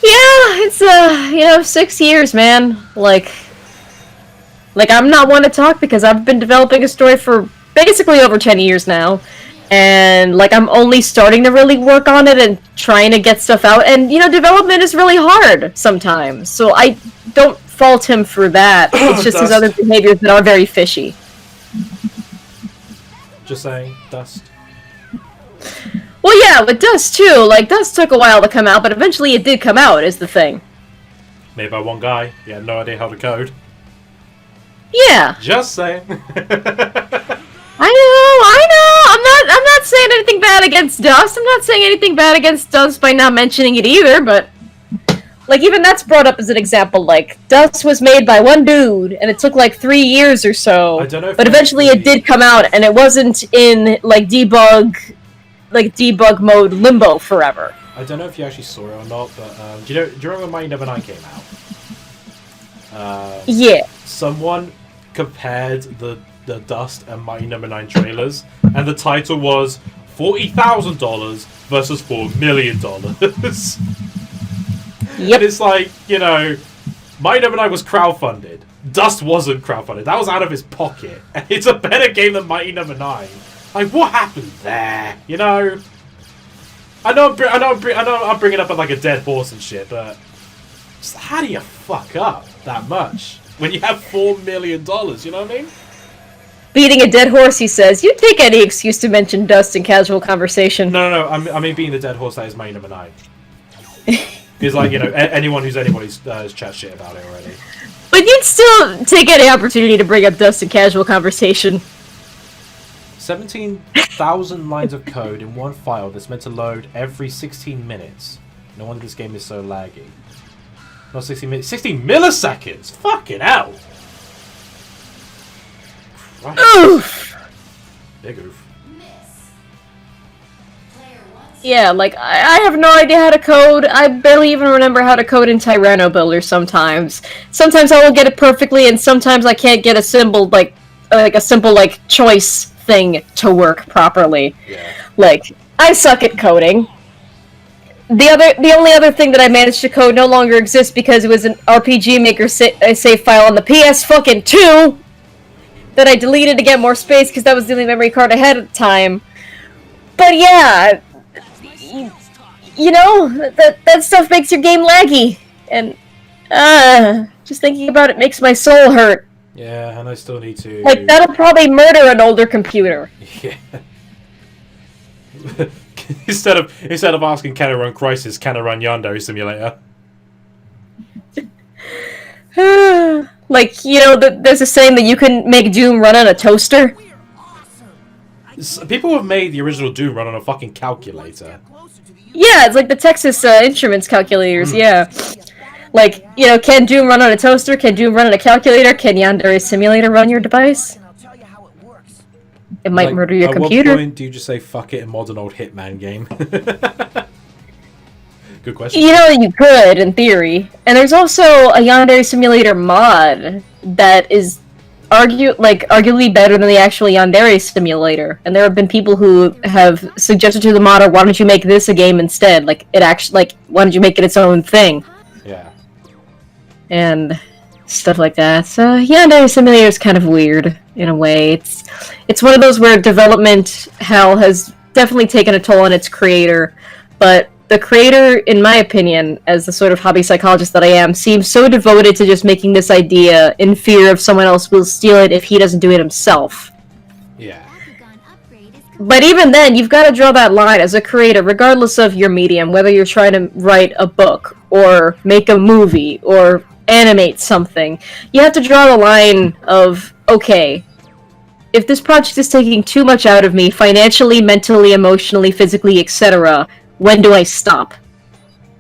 Yeah, it's, you know, 6 years, man. Like, I'm not one to talk because I've been developing a story for basically over 10 years now. And, like, I'm only starting to really work on it and trying to get stuff out. And, you know, development is really hard sometimes. So I don't fault him for that. It's just his other behaviors that are very fishy. Just saying, Dust. Well, yeah, with Dust, too. Like, Dust took a while to come out, but eventually it did come out, is the thing. Made by one guy. He had no idea how to code. Yeah. Just saying. I know. I'm not saying anything bad against Dust. I'm not saying anything bad against Dust by not mentioning it either, but like even that's brought up as an example. Like Dust was made by one dude, and it took like 3 years or so. I don't know. But eventually, it did come out, and it wasn't in like debug mode limbo forever. I don't know if you actually saw it or not, but do you remember when Mighty Number 9 came out? Yeah. Someone compared the Dust and Mighty Number 9 trailers, and the title was $40,000 versus $4 million. Yep. And it's like, you know, Mighty Number 9 was crowdfunded. Dust wasn't crowdfunded. That was out of his pocket. And it's a better game than Mighty Number 9. Like, what happened there? You know? I know I'm bringing up like a dead horse and shit, but just how do you fuck up that much when you have $4 million? You know what I mean? Beating a dead horse, he says. You'd take any excuse to mention Dust in casual conversation. No. I mean beating the dead horse that is Mighty Number 9. Because, like, you know, anyone who's anybody's chat shit about it already. But you'd still take any opportunity to bring up Dust in casual conversation. 17,000 lines of code in one file that's meant to load every 16 minutes. No wonder this game is so laggy. Not 16 minutes, 16 milliseconds! Fucking hell! Christ. Oof! Big oof. Yeah, like, I have no idea how to code. I barely even remember how to code in Tyranno Builder sometimes. Sometimes I will get it perfectly, and sometimes I can't get a simple, a simple, choice thing to work properly. Yeah. Like, I suck at coding. The only other thing that I managed to code no longer exists because it was an RPG Maker save file on the PS2 that I deleted to get more space because that was the only memory card I had at the time. But yeah, you know, that stuff makes your game laggy, and just thinking about it makes my soul hurt. Yeah, and I still need to... Like, that'll probably murder an older computer. Yeah. instead of asking, can I run Crysis, can I run Yandere Simulator? Like, you know, there's a saying that you can make Doom run on a toaster. People have made the original Doom run on a fucking calculator. Yeah, it's like the Texas Instruments calculators, yeah. Like, you know, can Doom run on a toaster? Can Doom run on a calculator? Can Yandere Simulator run your device? It might murder your computer. At what point do you just say, fuck it, and mod an old Hitman game? Good question. You know, you could, in theory. And there's also a Yandere Simulator mod that is arguably better than the actual Yandere Simulator. And there have been people who have suggested to the modder, why don't you make this a game instead? Like, why don't you make it its own thing? Yeah. And stuff like that. So, Yandere Simulator is kind of weird, in a way. It's one of those where development hell has definitely taken a toll on its creator, but the creator, in my opinion, as the sort of hobby psychologist that I am, seems so devoted to just making this idea in fear of someone else will steal it if he doesn't do it himself. Yeah. But even then, you've got to draw that line as a creator, regardless of your medium, whether you're trying to write a book, or make a movie, or animate something. You have to draw the line of, okay, if this project is taking too much out of me, financially, mentally, emotionally, physically, etc., when do I stop?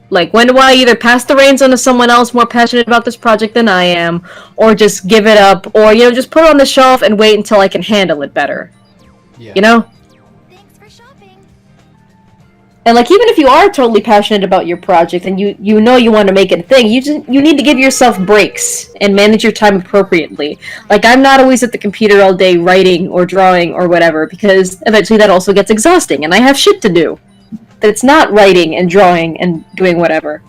Like, when do I either pass the reins on to someone else more passionate about this project than I am, or just give it up, or, you know, just put it on the shelf and wait until I can handle it better. Yeah. You know? Thanks for shopping. And, like, even if you are totally passionate about your project and you know you want to make it a thing, you need to give yourself breaks and manage your time appropriately. Like, I'm not always at the computer all day writing or drawing or whatever, because eventually that also gets exhausting, and I have shit to do. That's not writing and drawing and doing whatever.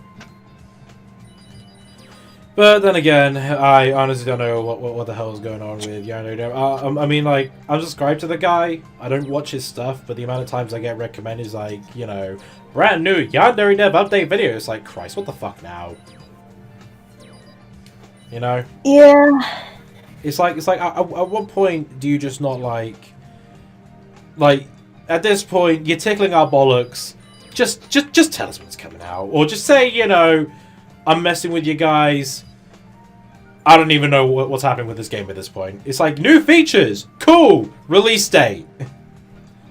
But then again, I honestly don't know what the hell is going on with Yano. I mean, like, I'm subscribed to the guy. I don't watch his stuff, but the amount of times I get recommended is like, you know, brand new Yandere Dev update video. It's like, Christ, what the fuck now? You know? Yeah. It's like at what point do you just not like at this point you're tickling our bollocks? Just tell us when it's coming out, or just say, you know, I'm messing with you guys. I don't even know what's happening with this game at this point. It's like, new features, cool, release date.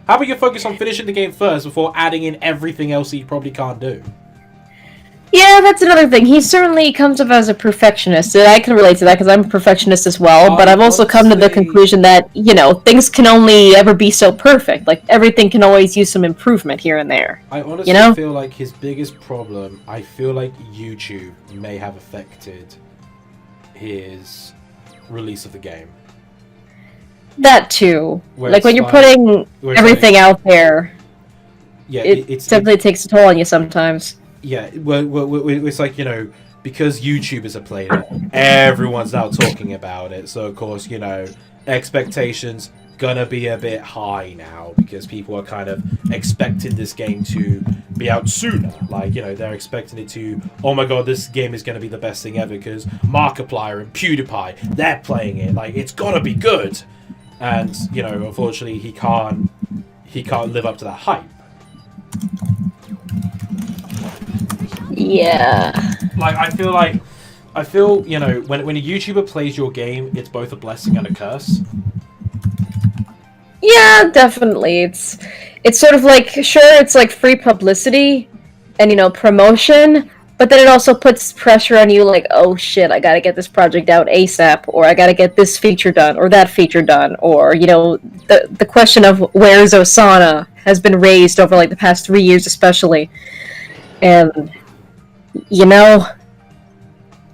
How about you focus on finishing the game first before adding in everything else that you probably can't do? Yeah, that's another thing. He certainly comes up as a perfectionist, and I can relate to that because I'm a perfectionist as well, but I've also come to the conclusion that, you know, things can only ever be so perfect. Like, everything can always use some improvement here and there. I honestly feel like his biggest problem, I feel like YouTube may have affected his release of the game. That too. Where like, when you're putting everything out there, yeah, it definitely takes a toll on you sometimes. Yeah, well, it's like, you know, because YouTubers have played it, everyone's now talking about it. So, of course, you know, expectations gonna be a bit high now because people are kind of expecting this game to be out sooner. Like, you know, they're expecting it to, oh my god, this game is gonna be the best thing ever because Markiplier and PewDiePie, they're playing it. Like, it's gotta be good. And, you know, unfortunately, he can't live up to that hype. Yeah. Like, I feel, you know, when a YouTuber plays your game, it's both a blessing and a curse. Yeah, definitely. It's sort of like, sure, it's like free publicity and, you know, promotion, but then it also puts pressure on you like, oh shit, I gotta get this project out ASAP, or I gotta get this feature done, or that feature done, or, you know, the question of where's Osana has been raised over, like, the past 3 years especially. And, you know,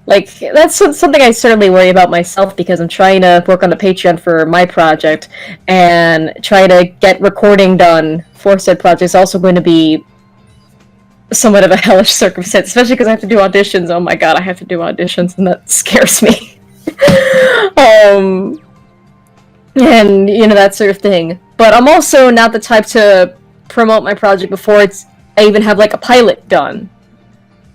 like, that's something I certainly worry about myself because I'm trying to work on the Patreon for my project, and trying to get recording done for said project is also going to be somewhat of a hellish circumstance, especially because I have to do auditions. Oh my god, I have to do auditions, and that scares me. And, you know, that sort of thing. But I'm also not the type to promote my project before it's I even have like a pilot done.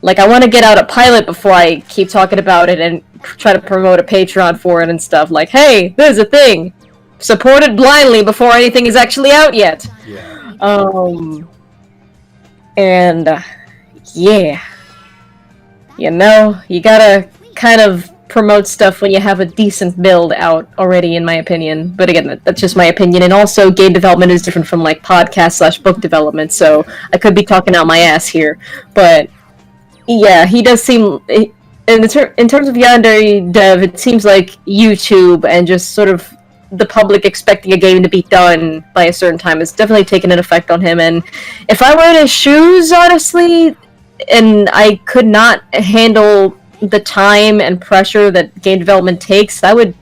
Like, I want to get out a pilot before I keep talking about it and try to promote a Patreon for it and stuff. Like, hey, there's a thing. Support it blindly before anything is actually out yet. Yeah. Yeah. You know, you gotta kind of promote stuff when you have a decent build out already, in my opinion. But again, that's just my opinion. And also, game development is different from, like, podcast/book development, so I could be talking out my ass here. But yeah, he does seem... In terms of yandere dev, it seems like YouTube and just sort of the public expecting a game to be done by a certain time has definitely taken an effect on him. And if I were in his shoes, honestly, and I could not handle the time and pressure that game development takes, I would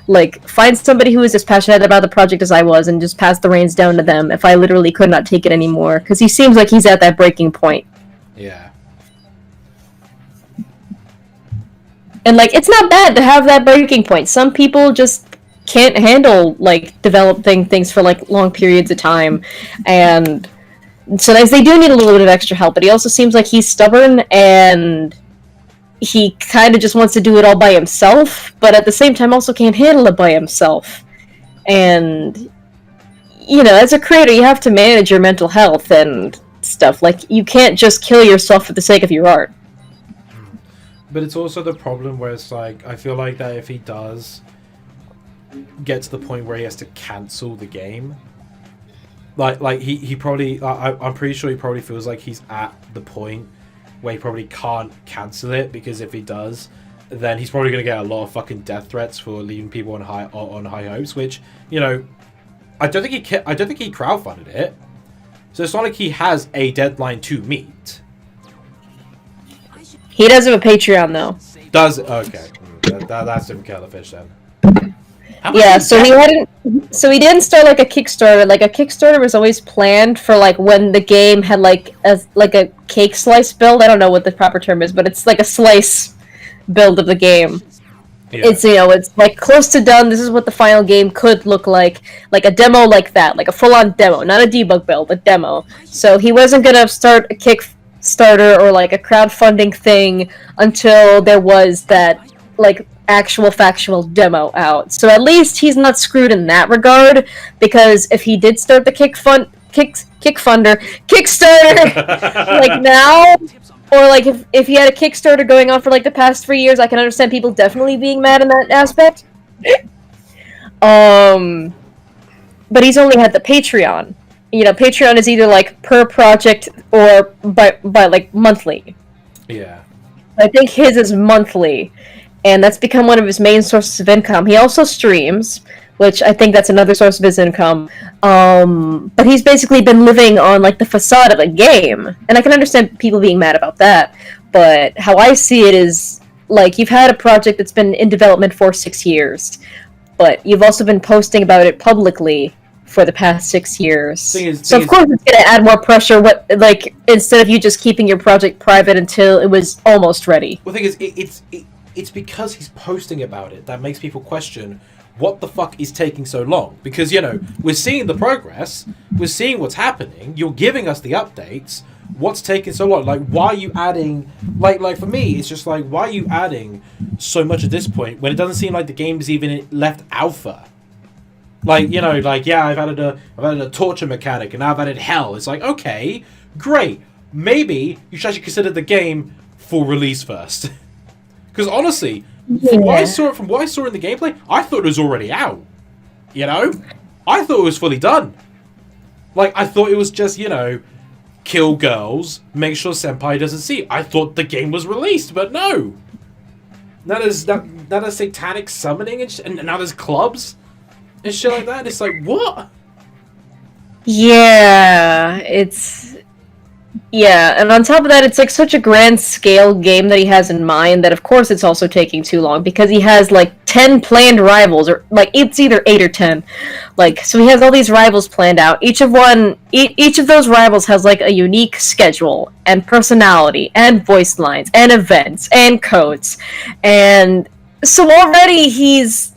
like find somebody who is as passionate about the project as I was and just pass the reins down to them if I literally could not take it anymore, because he seems like he's at that breaking point. Yeah. And like, it's not bad to have that breaking point. Some people just can't handle like developing things for like long periods of time, and sometimes they do need a little bit of extra help. But he also seems like he's stubborn and he kind of just wants to do it all by himself, but at the same time also can't handle it by himself. And you know, as a creator, you have to manage your mental health and stuff. Like, you can't just kill yourself for the sake of your art. But it's also the problem where it's like, I feel like that if he does get to the point where he has to cancel the game, like he probably, I'm pretty sure he probably feels like he's at the point where he probably can't cancel it, because if he does, then he's probably going to get a lot of fucking death threats for leaving people on high hopes, which, you know, I don't think he crowdfunded it, so it's not like he has a deadline to meet. He does have a Patreon, though. Does it? Okay. That's different kettle of fish, then. Yeah, so he didn't start like a Kickstarter. Like, a Kickstarter was always planned for like when the game had like a cake slice build. I don't know what the proper term is, but it's like a slice build of the game. Yeah. It's, you know, it's like close to done. This is what the final game could look like a demo like that, like a full-on demo, not a debug build, a demo. So he wasn't gonna start a Kickstarter or like a crowdfunding thing until there was that like actual factual demo out. So at least he's not screwed in that regard, because if he did start the Kickstarter like now, or like if he had a Kickstarter going on for like the past 3 years, I can understand people definitely being mad in that aspect. But he's only had the Patreon. You know, Patreon is either like per project or by like monthly. Yeah. I think his is monthly, and that's become one of his main sources of income. He also streams, which I think that's another source of his income. But he's basically been living on like the facade of a game, and I can understand people being mad about that. But how I see it is, like, you've had a project that's been in development for 6 years, but you've also been posting about it publicly for the past 6 years. So of course it's going to add more pressure, like, instead of you just keeping your project private until it was almost ready. Well, the thing is, it's because he's posting about it that makes people question what the fuck is taking so long. Because, you know, we're seeing the progress, we're seeing what's happening, you're giving us the updates, what's taking so long? Like, why are you adding, like for me, it's just like, why are you adding so much at this point when it doesn't seem like the game's even left alpha? Like, you know, like, yeah, I've added a torture mechanic, and now I've added hell. It's like, okay, great. Maybe you should actually consider the game for release first. Because honestly, from what I saw in the gameplay, I thought it was already out. You know? I thought it was fully done. Like, I thought it was just, you know, kill girls, make sure Senpai doesn't see. I thought the game was released, but no. Now there's satanic summoning, and now there's clubs and shit like that. It's like, what? Yeah, and on top of that, it's like such a grand scale game that he has in mind that of course it's also taking too long, because he has like 10 planned rivals, or like it's either 8 or 10. Like, so he has all these rivals planned out. Each of those rivals has like a unique schedule and personality and voice lines and events and codes. And so already he's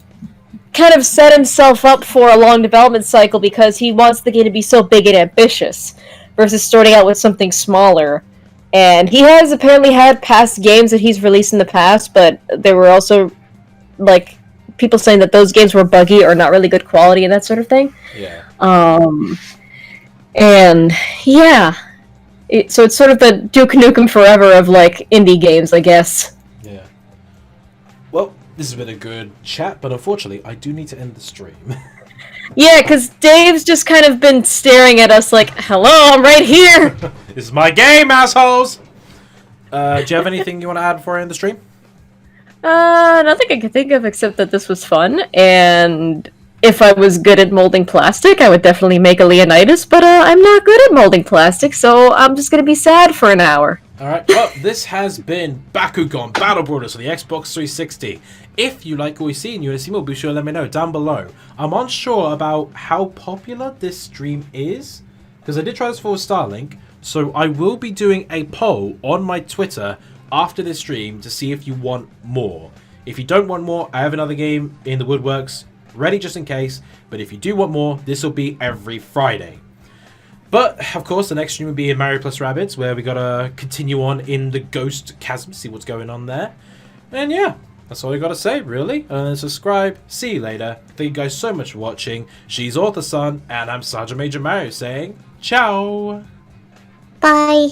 kind of set himself up for a long development cycle because he wants the game to be so big and ambitious, versus starting out with something smaller. And he has apparently had past games that he's released in the past, but there were also, like, people saying that those games were buggy or not really good quality and that sort of thing. Yeah. And, yeah. So it's sort of the Duke Nukem Forever of, like, indie games, I guess. Yeah. Well, this has been a good chat, but unfortunately, I do need to end the stream. Yeah, because Dave's just kind of been staring at us like, hello, I'm right here! This is my game, assholes! Do you have anything you want to add before I end the stream? Nothing I can think of except that this was fun, and if I was good at molding plastic, I would definitely make a Leonidas, but I'm not good at molding plastic, so I'm just gonna be sad for an hour. Alright, well, this has been Bakugan Battle Brawlers on the Xbox 360. If you like what we've seen, you want to see more, be sure to let me know down below. I'm unsure about how popular this stream is, because I did try this for Starlink, so I will be doing a poll on my Twitter after this stream to see if you want more. If you don't want more, I have another game in the woodworks, ready just in case, but if you do want more, this will be every Friday. But, of course, the next stream will be in Mario plus Rabbids, where we gotta continue on in the Ghost Chasm, see what's going on there. And yeah, that's all I gotta say, really. Subscribe, see you later. Thank you guys so much for watching. She's Author Son, and I'm Sergeant Major Mario saying, ciao! Bye.